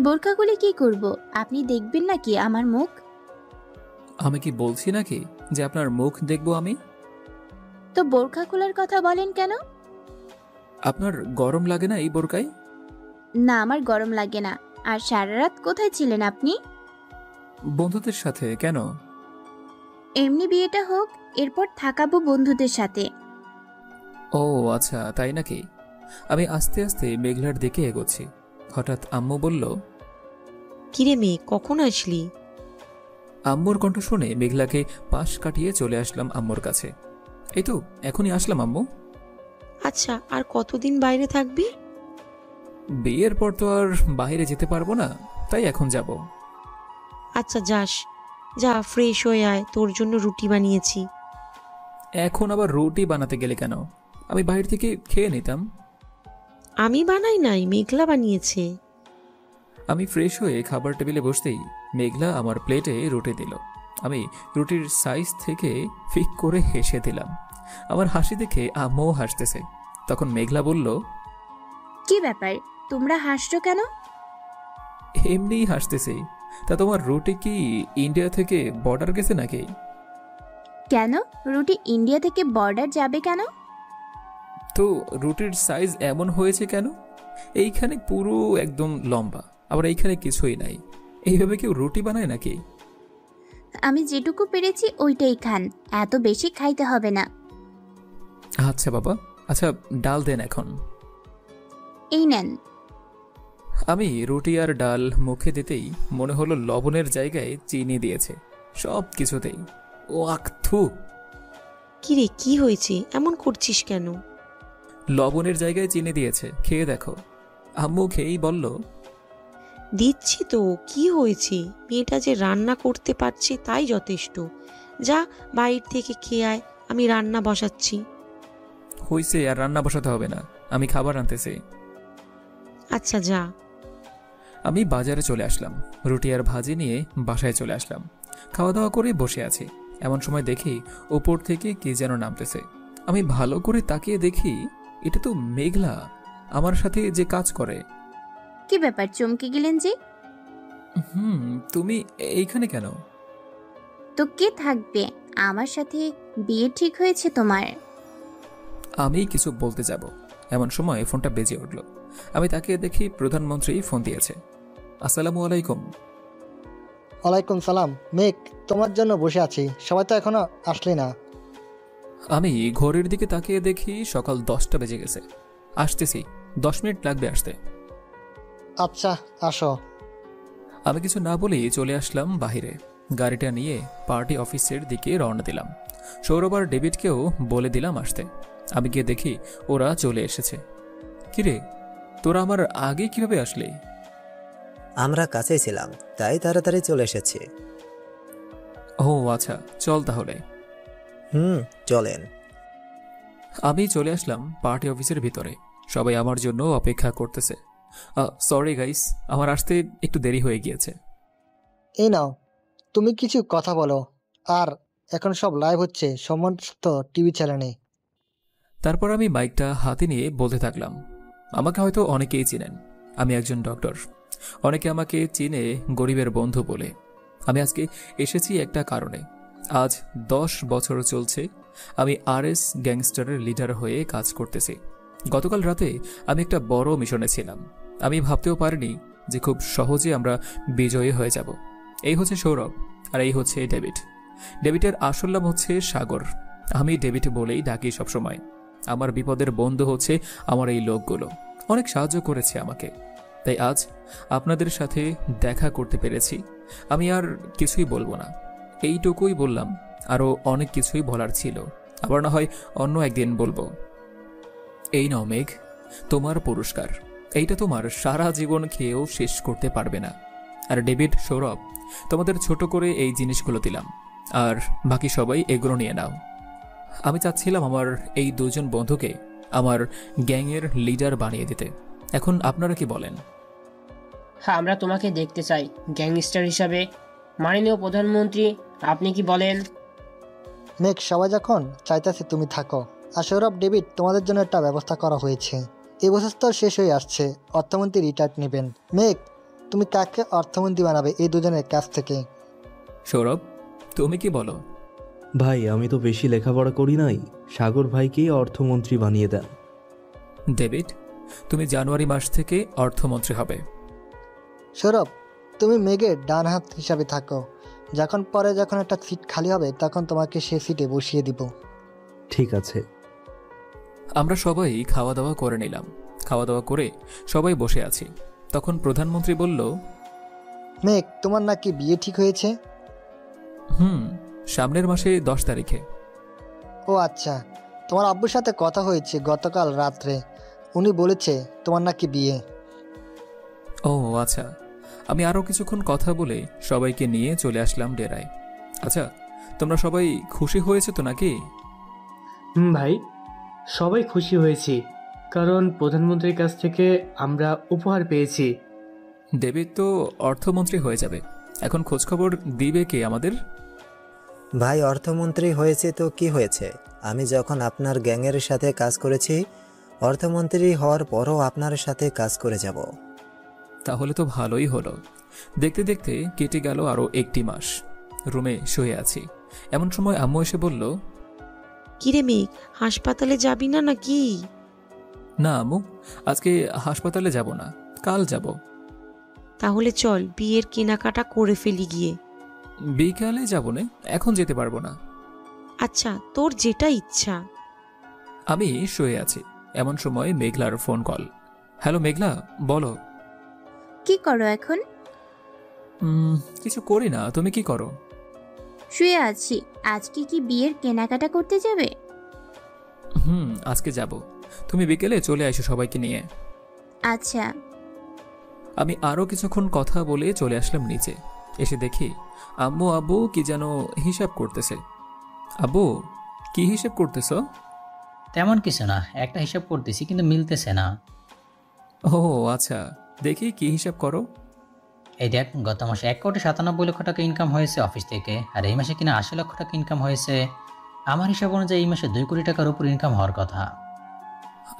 বোরকা খুলে কি করব? আপনি দেখবেন নাকি আমার মুখ? আমি কি বলছি নাকি যে আপনার মুখ দেখবো আমি? তো বোরকা খোলার কথা বলেন কেন? আপনার গরম লাগে না এই বোরকায়? না, আমার গরম লাগে না। আর সারা রাত কোথায় ছিলেন আপনি? বন্ধুদের সাথে। কেন? এমনি বিয়েটা হোক, এরপর থাকাবো বন্ধুদের সাথে। ও আচ্ছা, তাই নাকি? আমি আস্তে আস্তে মেঘলার দিকে এগোচ্ছি। হঠাৎ আম্মু বলল, কিরে মেয়ে, কখন আসলি? আম্মুর কণ্ঠ শুনে মেঘলাকে পাশ কাটিয়ে চলে আসলাম আম্মুর কাছে। এই তো এখনই আসলাম আম্মু। আচ্ছা, আর কতদিন বাইরে থাকবি? বিয়ের পর তো আর বাইরে যেতে পারবো না, তাই এখন যাব। আচ্ছা যাস, যা ফ্রেশ হয়ে আয়, তোর জন্য রুটি বানিয়েছি। এখন আবার রুটি বানাতে গেলে কেন? আমি বাইরে থেকে খেয়ে নিতাম। আমি বানাই নাই, মেঘলা বানিয়েছে। আমি ফ্রেশ হয়ে খাবার টেবিলে বসতেই মেঘলা আমার প্লেটে রুটি দিল। আমি রুটির সাইজ থেকে ফিক করে হেসে দিলাম। আমার হাসি দেখে আম্মুও হাসতেছে। তখন মেঘলা বলল, কি ব্যাপার, তোমরা হাসছো কেন? এমনিই হাসতেছি। তা তোমার রুটি কি ইন্ডিয়া থেকে বর্ডার গেছে নাকি? কেন, রুটি ইন্ডিয়া থেকে বর্ডার যাবে কেন? তো রুটির সাইজ এমন হয়েছে কেন? এইখানে পুরো একদম লম্বা, আবার এইখানে কিছুই নাই। এইভাবে কেউ রুটি বানায় নাকি? আমি যেটুকু পেরেছি ওইটাই খান, এত বেশি খাইতে হবে না। আচ্ছা বাবা, আচ্ছা ডাল দেন এখন। এই নেন। আমি রুটি আর ডাল মুখে দিতেই মনে হলো লবণের জায়গায় চিনি দিয়েছে সব কিছুতেই। ও আখথু! কিরে, কি হয়েছে, এমন করছিস কেন? লবণের জায়গায় চিনি দিয়েছে, খেয়ে দেখো। আম্মু খেয়েই বলল, দিচ্ছি তো, কি হয়েছে? মেয়েটা যে রান্না করতে পারছে তাই যথেষ্ট। যা বাইরে থেকে খেয়ে আয়, আমি রান্না বসাচ্ছি। হইছে, আর রান্না বসাতে হবে না, আমি খাবার আনতেছি। আচ্ছা যা। আমি বাজারে চলে আসলাম, রুটি আর ভাজি নিয়ে বাসায় চলে আসলাম। খাওয়া দাওয়া করে বসে আছি, এমন সময় দেখি ওপর থেকে কি যেন নামতেছে। আমি ভালো করে তাকিয়ে দেখি এটা তো মেঘলা, আমার সাথে যে কাজ করে। কি ব্যাপার, চমকে গেলেন যে? তুমি এইখানে কেন? তো কে থাকবে, আমার সাথে বিয়ে ঠিক হয়েছে তোমার। আমি কিছু বলতে যাব, এমন সময় ফোনটা বেজে উঠল। আমি তাকিয়ে দেখি প্রধানমন্ত্রী ফোন দিয়েছে। আসসালামু আলাইকুম। ওয়ালাইকুম সালাম। মেঘ, তোমার জন্য বসে আছি, সবাই তো এখনো আসলে না। আমি ঘড়ির দিকে তাকিয়ে দেখি সকাল 10টা বেজে গেছে। আসতেছি, 10 মিনিট লাগবে আসতে। আচ্ছা আসো। আমি কিছু না বলেই চলে আসলাম বাহিরে। গাড়িটা নিয়ে পার্টি অফিসের দিকে রওনা দিলাম। সৌরভ আর ডেভিডকেও বলে দিলাম আসতে। আমি গিয়ে দেখি ওরা চলে এসেছে। কিরে, তোরা আমার আগে কিভাবে আসলে? আমরা কাছেই ছিলাম, তাই তাড়াতাড়ি চলে এসেছি। ও আচ্ছা, চল তাহলে। চলেন। আমি চলে আসলাম পার্টি অফিসের ভিতরে। সবাই আমার জন্য অপেক্ষা করতেছে। সরি গাইস, আমার আসতে একটু দেরি হয়ে গিয়েছে। এই নাও, তুমি কিছু কথা বলো। আর এখন সব লাইভ হচ্ছে সমস্ত টিভি চ্যানেলে। তারপর আমি মাইকটা হাতে নিয়ে বলতে থাকলাম। আমাকে হয়তো অনেকেই চিনেন, আমি একজন ডক্টর। অনেকে আমাকে চিনে গরিবের বন্ধু বলে। আমি আজকে এসেছি একটা কারণে। আজ 10 বছর চলছে আমি আরএস গ্যাংস্টারের লিডার হয়ে কাজ করতেছি। গতকাল রাতে আমি একটা বড় মিশনে ছিলাম। আমি ভাবতেও পারিনি যে খুব সহজে আমরা বিজয়ী হয়ে যাব। এই হচ্ছে সৌরভ, আর এই হচ্ছে ডেভিড। ডেভিডের আসল নাম হচ্ছে সাগর। আমি ডেভিড বলেই ডাকি সবসময়। আমার বিপদের বন্ধু হচ্ছে আমার এই লোকগুলো, অনেক সাহায্য করেছে আমাকে। তাই আজ আপনাদের সাথে দেখা করতে পেরেছি। আমি আর কিছুই বলবো না, এইটুকুই বললাম। আরও অনেক কিছুই বলার ছিল, আবার না হয় অন্য একদিন বলবো। এই নাও মেঘ, তোমার পুরস্কার। এইটা তোমার সারা জীবন খেয়েও শেষ করতে পারবে না। আর ডেভিড, সৌরভ, তোমাদের ছোট করে এই জিনিসগুলো দিলাম, আর বাকি সবাই এগুলো নিয়ে নাও। আমি চাচ্ছিলাম আমার এই দুজন বন্ধুকে আমার গ্যাংয়ের লিডার বানিয়ে দিতে। এখন আপনারা কি বলেন? হ্যাঁ, আমরা তোমাকে দেখতে চাই গ্যাংস্টার হিসাবে। মাননীয় প্রধানমন্ত্রী, আপনি কি বলেন? মেঘ, সবাই যখন চাইতেছে তুমি থাকো। আর সৌরভ, ডেভিড, তোমাদের জন্য একটা ব্যবস্থা করা হয়েছে। এই বছর তো শেষ হয়ে আসছে, অর্থমন্ত্রী রিটায়ার্ড নেবেন। মেঘ, তুমি কাকে অর্থমন্ত্রী বানাবে এই দুজনের কাছ থেকে? সৌরভ, তুমি কি বলো? ভাই, আমি তো বেশি লেখাপড়া করি নাই, সাগর ভাইকেই অর্থমন্ত্রী বানিয়ে দেন। ডেভিড, তুমি জানুয়ারি মাস থেকে অর্থমন্ত্রী হবে। সৌরভ, তুমি মেঘের ডান হাত হিসাবে থাকো। যখন একটা সিট খালি হবে তখন তোমাকে সে সিটে বসিয়ে দিব। ঠিক আছে। আমরা সবাই খাওয়া দাওয়া করে নিলাম। খাওয়া দাওয়া করে সবাই বসে আছি। তখন প্রধানমন্ত্রী বলল, মেঘ, তোমার নাকি বিয়ে ঠিক হয়েছে? সামনের মাসে 10 তারিখে। ও আচ্ছা, তোমার আব্বুর সাথে কথা হয়েছে গতকাল রাত্রে। উনি বলেছে তোমার নাকি বিয়ে। ও আচ্ছা, আমি আরও কিছুক্ষণ কথা বলে সবাইকে নিয়ে চলে আসলাম ডেরায়। আচ্ছা, তোমরা সবাই খুশি হয়েছে তো নাকি? ভাই, সবাই খুশি হয়েছি, কারণ প্রধানমন্ত্রীর কাছ থেকে আমরা উপহার পেয়েছি। ডেভিড তো অর্থমন্ত্রী হয়ে যাবে, এখন খোঁজখবর দিবে কে আমাদের? ভাই, অর্থমন্ত্রী হয়েছে তো কি হয়েছে? আমি যখন আপনার গ্যাংয়ের সাথে কাজ করেছি, অর্থমন্ত্রী হওয়ার পরও আপনার সাথে কাজ করে যাব। তাহলে তো ভালোই হলো। দেখতে দেখতে কেটে গেল আরও 1টি মাস। রুমে শুয়ে আছি, এমন সময় আম্মু এসে বলল, কিরে মেঘ, হাসপাতালে যাবি না নাকি? না আম্মু, আজকে হাসপাতালে যাব না, কাল যাব। তাহলে চল বিয়ের কেনাকাটা করে ফেলি গিয়ে। বিকালে যাব না, এখন যেতে পারবো না। আচ্ছা, তোর যেটা ইচ্ছা। আমি শুয়ে আছি, এমন সময় মেঘলার ফোন কল। হ্যালো মেঘলা, বলো। কি করো এখন? কিছু করি না, তুমি কি করো? শুয়ে আছি। আজকে কি বিয়ের কেনাকাটা করতে যাবে? আজকে যাব। তুমি বিকেলে চলে আসো সবাইকে নিয়ে। আচ্ছা। আমি আরও কিছুক্ষণ কথা বলে চলে আসলাম নিচে। এসে দেখি আম্মু আব্বু কি যেন হিসাব করতেছে। আব্বু, কি হিসাব করতেছ? তেমন কিছু না, একটা হিসাব করতেছি কিন্তু মিলতেছে না। ও আচ্ছা, দেখি কি হিসাব করো। এই দেখ, গত মাসে 1,97,00,000 টাকা ইনকাম হয়েছে অফিস থেকে, আর এই মাসে কিনা 80 লক্ষ টাকা ইনকাম হয়েছে। আমার হিসাব অনুযায়ী এই মাসে 2 কোটি টাকার উপর ইনকাম হওয়ার কথা।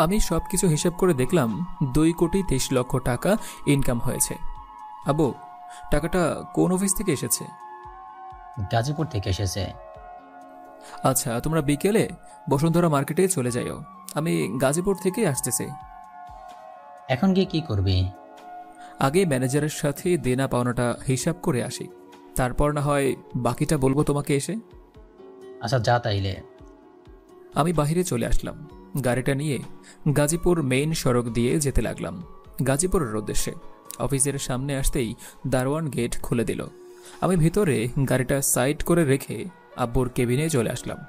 আমি সব কিছু হিসাব করে দেখলাম 2,23,00,000 টাকা ইনকাম হয়েছে। আব্বু, টাকাটা কোন অফিস থেকে এসেছে? গাজীপুর থেকে এসেছে। আচ্ছা, তোমরা বিকেলে বসুন্ধরা মার্কেটে চলে যাইও, আমি গাজীপুর থেকে আসতেছি। এখন গিয়ে কি করবি? আগে ম্যানেজারের সাথে দেনা পাওনাটা হিসাব করে আসি, তারপর না হয় বাকিটা বলবো তোমাকে এসে। আচ্ছা, যা তাইলে। আমি বাহিরে চলে আসলাম, গাড়িটা নিয়ে গাজীপুর মেইন সড়ক দিয়ে যেতে লাগলাম গাজীপুরের উদ্দেশ্যে। অফিসের সামনে আসতেই দারোয়ান গেট খুলে দিল। আমি ভিতরে গাড়িটা সাইড করে রেখে আব্বুর কেবিনে চলে আসলাম।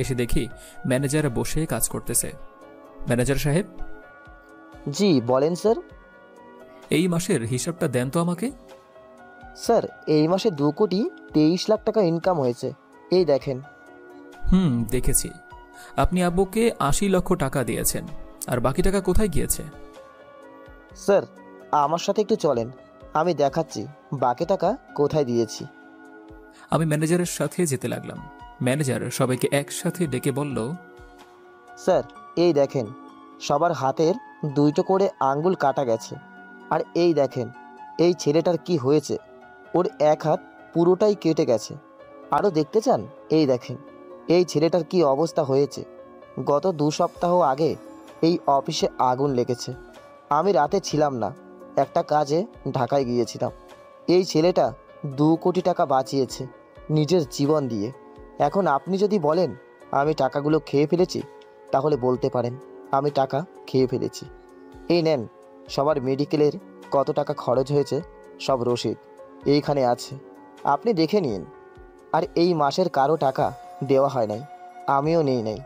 এসে দেখি ম্যানেজার বসে কাজ করতেছে। ম্যানেজার সাহেব। জি বলেন স্যার। এই মাসের হিসাবটা দেন তো আমাকে। স্যার, এই মাসে 2,23,00,000 টাকা ইনকাম হয়েছে, এই দেখেন। দেখেছি। আপনি আব্বুকে 80 লক্ষ টাকা দিয়েছেন, আর বাকি টাকা কোথায় গিয়েছে? স্যার, আমার সাথে একটু চলেন, আমি দেখাচ্ছি বাকি টাকা কোথায় দিয়েছি। আমি ম্যানেজারের সাথে যেতে লাগলাম। ম্যানেজার সবাইকে একসাথে ডেকে বলল, স্যার এই দেখেন, সবার হাতের 2টো করে আঙ্গুল কাটা গেছে। আর এই দেখেন, এই ছেলেটার কি হয়েছে, ওর এক হাত পুরোটাই কেটে গেছে। আরও দেখতে চান? এই দেখেন এই ছেলেটার কি অবস্থা হয়েছে। গত 2 সপ্তাহ আগে এই অফিসে আগুন লেগেছে। আমি রাতে ছিলাম না, একটা কাজে ঢাকায় গিয়েছিলাম। এই ছেলেটা 2 কোটি টাকা বাঁচিয়েছে নিজের জীবন দিয়ে। এখন আপনি যদি বলেন আমি টাকাগুলো খেয়ে ফেলেছি, তাহলে বলতে পারেন আমি টাকা খেয়ে ফেলেছি। এই নেন, সবার মেডিকেলের কত টাকা খরচ হয়েছে সব রসিদ এইখানে আছে, আপনি দেখে নিন। আর এই মাসের কারো টাকা দেওয়া হয় নাই, আমিও নেই নাই।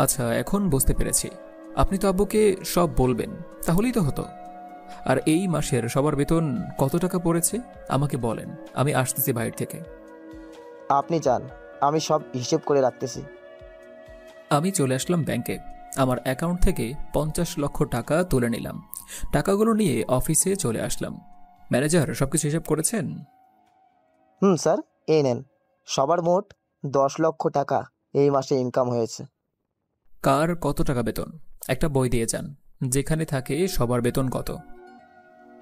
আচ্ছা, এখন বুঝতে পেরেছি। আপনি তো আব্বুকে সব বলবেন, তাহলেই তো হতো। আর এই মাসের সবার বেতন কত টাকা পড়েছে আমাকে বলেন, আমি আসতেছি বাইরে থেকে। আপনি যান, আমি সব হিসেব করে রাখতেছি। আমি চলে আসলাম ব্যাংকে। আমার অ্যাকাউন্ট থেকে 50 লক্ষ টাকা তুলে নিলাম। টাকাগুলো নিয়ে অফিসে চলে আসলাম। ম্যানেজার সবকিছু হিসাব করেছেন? স্যার, এই নেন, সবার মোট 10 লক্ষ টাকা এই মাসে ইনকাম হয়েছে। কার কত টাকা বেতন একটা বই দিয়ে যান, যেখানে থাকে সবার বেতন কত।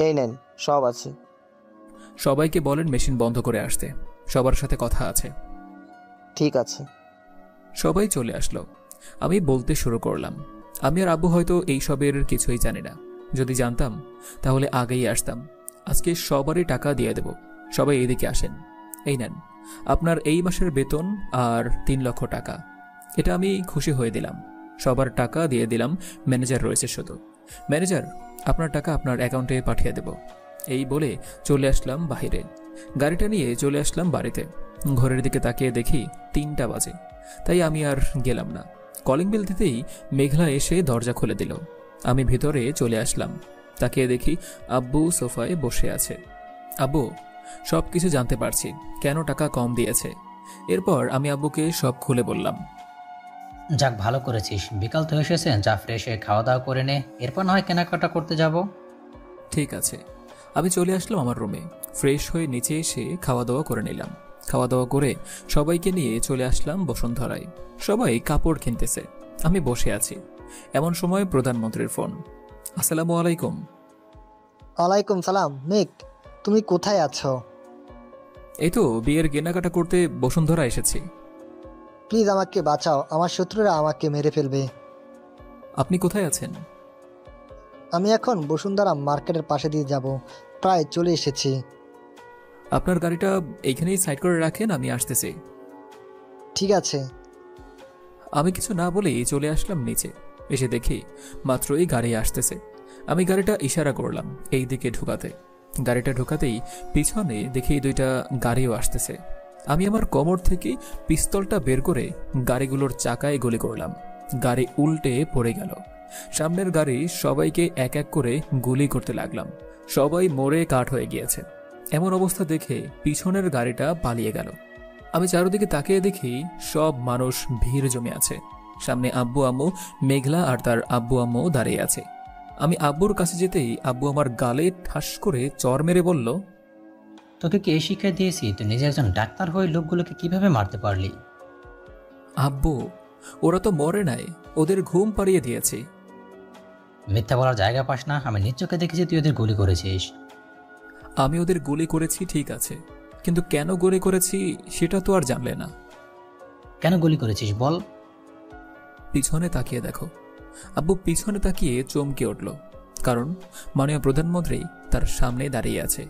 এই নেন, সব আছে। সবাইকে বলেন মেশিন বন্ধ করে আসতে, সবার সাথে কথা আছে। ঠিক আছে। সবাই চলে আসলো। আমি বলতে শুরু করলাম, আমি আর আব্বু হয়তো এইসবের কিছুই জানি না। যদি জানতাম তাহলে আগেই আসতাম। আজকে সবারই টাকা দিয়ে দেব। সবাই এদিকে আসেন। এই নেন আপনার এই মাসের বেতন আর 3 লক্ষ টাকা। এটা আমি খুশি হয়ে দিলাম। সবার টাকা দিয়ে দিলাম। ম্যানেজার রয়েছে শুধু। ম্যানেজার, আপনার টাকা আপনার অ্যাকাউন্টে পাঠিয়ে দেব। এই বলে চলে আসলাম বাহিরে। গাড়িটা নিয়ে চলে আসলাম বাড়িতে। ঘরের দিকে তাকিয়ে দেখি 3টা বাজে, তাই আমি আর গেলাম না। কলিং বেল দিতেই মেঘলা এসে দরজা খুলে দিল। আমি ভিতরে চলে আসলাম। তাকিয়ে দেখি আব্বু সোফায় বসে আছে। আব্বু, সব কিছু জানতে পারছি কেন টাকা কম দিয়েছে। এরপর আমি আব্বুকে সব খুলে বললাম। যাক, ভালো করেছিস। বিকাল তো এসেছে, যা ফ্রেশ হয়ে খাওয়া দাওয়া করে নে, এরপর না হয় কেনাকাটা করতে যাব। ঠিক আছে। আমি চলে আসলাম আমার রুমে। ফ্রেশ হয়ে নিচে এসে খাওয়া দাওয়া করে নিলাম। খাওয়া দাওয়া করে সবাইকে নিয়ে চলে আসলাম বসুন্ধরায়। সবাই কাপড় কিনতেছে, আমি বসে আছি। এমন সময় প্রধানমন্ত্রীর ফোন। আসসালামু আলাইকুম। ওয়ালাইকুম সালাম। মেঘ, তুমি কোথায় আছো? এই তো বিয়ের কেনাকাটা করতে বসুন্ধরা এসেছি। প্লিজ আমাকে বাঁচাও, আমার শত্রুরা আমাকে মেরে ফেলবে। আপনি কোথায় আছেন? আমি এখন বসুন্ধরা মার্কেটের পাশে দিয়ে যাব, প্রায় চলে এসেছি। আপনার গাড়িটা এইখানেই সাইড করে রাখেন, আমি আসতেছি। ঠিক আছে। আমি কিছু না বলেই চলে আসলাম নিচে। এসে দেখি মাত্রই গাড়ি আসতেছে। আমি গাড়িটা ইশারা করলাম এই দিকে ঢুকাতে। গাড়িটা ঢুকাতেই পিছনে দেখি দুইটা গাড়িও আসতেছে। আমি আমার কোমর থেকে পিস্তলটা বের করে গাড়িগুলোর চাকায় গুলি করলাম। গাড়ি উল্টে পড়ে গেল। সামনের গাড়ি সবাইকে এক এক করে গুলি করতে লাগলাম। সবাই মরে কাঠ হয়ে গিয়েছে। এমন অবস্থা দেখে পিছনের গাড়িটা পালিয়ে গেল। আমি চারদিকে তাকিয়ে দেখি সব মানুষ ভিড় জমে আছে। সামনে আব্বু আম্মু, মেঘলা আর তার আব্বু আম্মু দাঁড়িয়ে আছে। আমি আব্বুর কাছে যেতেই আব্বু আমার গালে ঠাস করে চর মেরে বলল, তোকে কে শিক্ষা দিয়েছি তুই নিজে একজন ডাক্তার হয়ে লোকগুলোকে কিভাবে মারতে পারলি? আব্বু, ওরা তো মরে নাই, ওদের ঘুম পাড়িয়ে দিয়েছি। মিথ্যা বলার জায়গা পাস না। আমি নিজ চোখে দেখেছি তুই ওদের গুলি করেছিস। আমি ওদের গুলি করেছি ঠিক আছে, কিন্তু কেন গুলি করেছি সেটা তো আর জানলে না। কেন গুলি করেছিস বল। পিছনে তাকিয়ে দেখো। আব্বু পিছনে তাকিয়ে চমকে উঠল, কারণ মাননীয় প্রধানমন্ত্রী তার সামনে দাঁড়িয়ে আছে।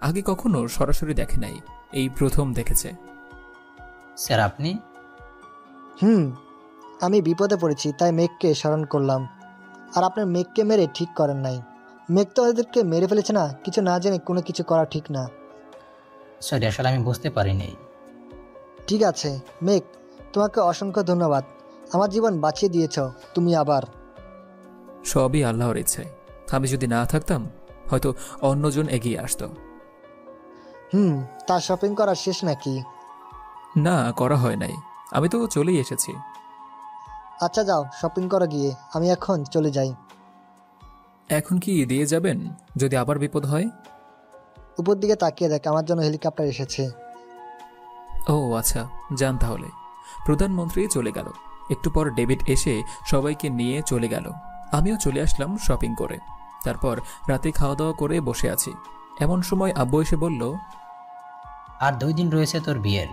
আগে কখনো সরাসরি দেখে নাই, এই প্রথম দেখেছে। স্যার আপনি? আমি বিপদে পড়েছি, তাই মেঘকে স্মরণ করলাম। আর আপনার মেঘকে মেরে ঠিক করেন নাই। মেঘ তো ওদেরকে মেরে ফেলেছে না, কিছু না জেনে কোনো কিছু করা ঠিক না। সরি, আসলে আমি বুঝতে পারিনি। ঠিক আছে মেঘ, তোমাকে অসংখ্য ধন্যবাদ। আমার জীবন বাঁচিয়ে দিয়েছ তুমি। আবার সবই আল্লাহর ইচ্ছায়। আমি যদি না থাকতাম হয়তো অন্যজন এগিয়ে আসতো। তার শপিং করা শেষ নাকি? না, করা হয় নাই, আমি তো চলেই এসেছি। আচ্ছা যাও শপিং করা গিয়ে, আমি এখন চলে যাই। এখন কি দিয়ে যাবেন যদি আবার বিপদ হয়? উপর দিকে তাকিয়ে দেখ, আমার জন্য হেলিকপ্টার এসেছে। ও আচ্ছা, যান তাহলে। প্রধানমন্ত্রী চলে গেল। একটু পর ডেভিড এসে সবাইকে নিয়ে চলে গেল। আমিও চলে আসলাম শপিং করে। তারপর রাতে খাওয়া দাওয়া করে বসে আছি। এমন সময় আব্বু এসে বলল, আর 2 দিন রয়েছে তোর বিয়ের।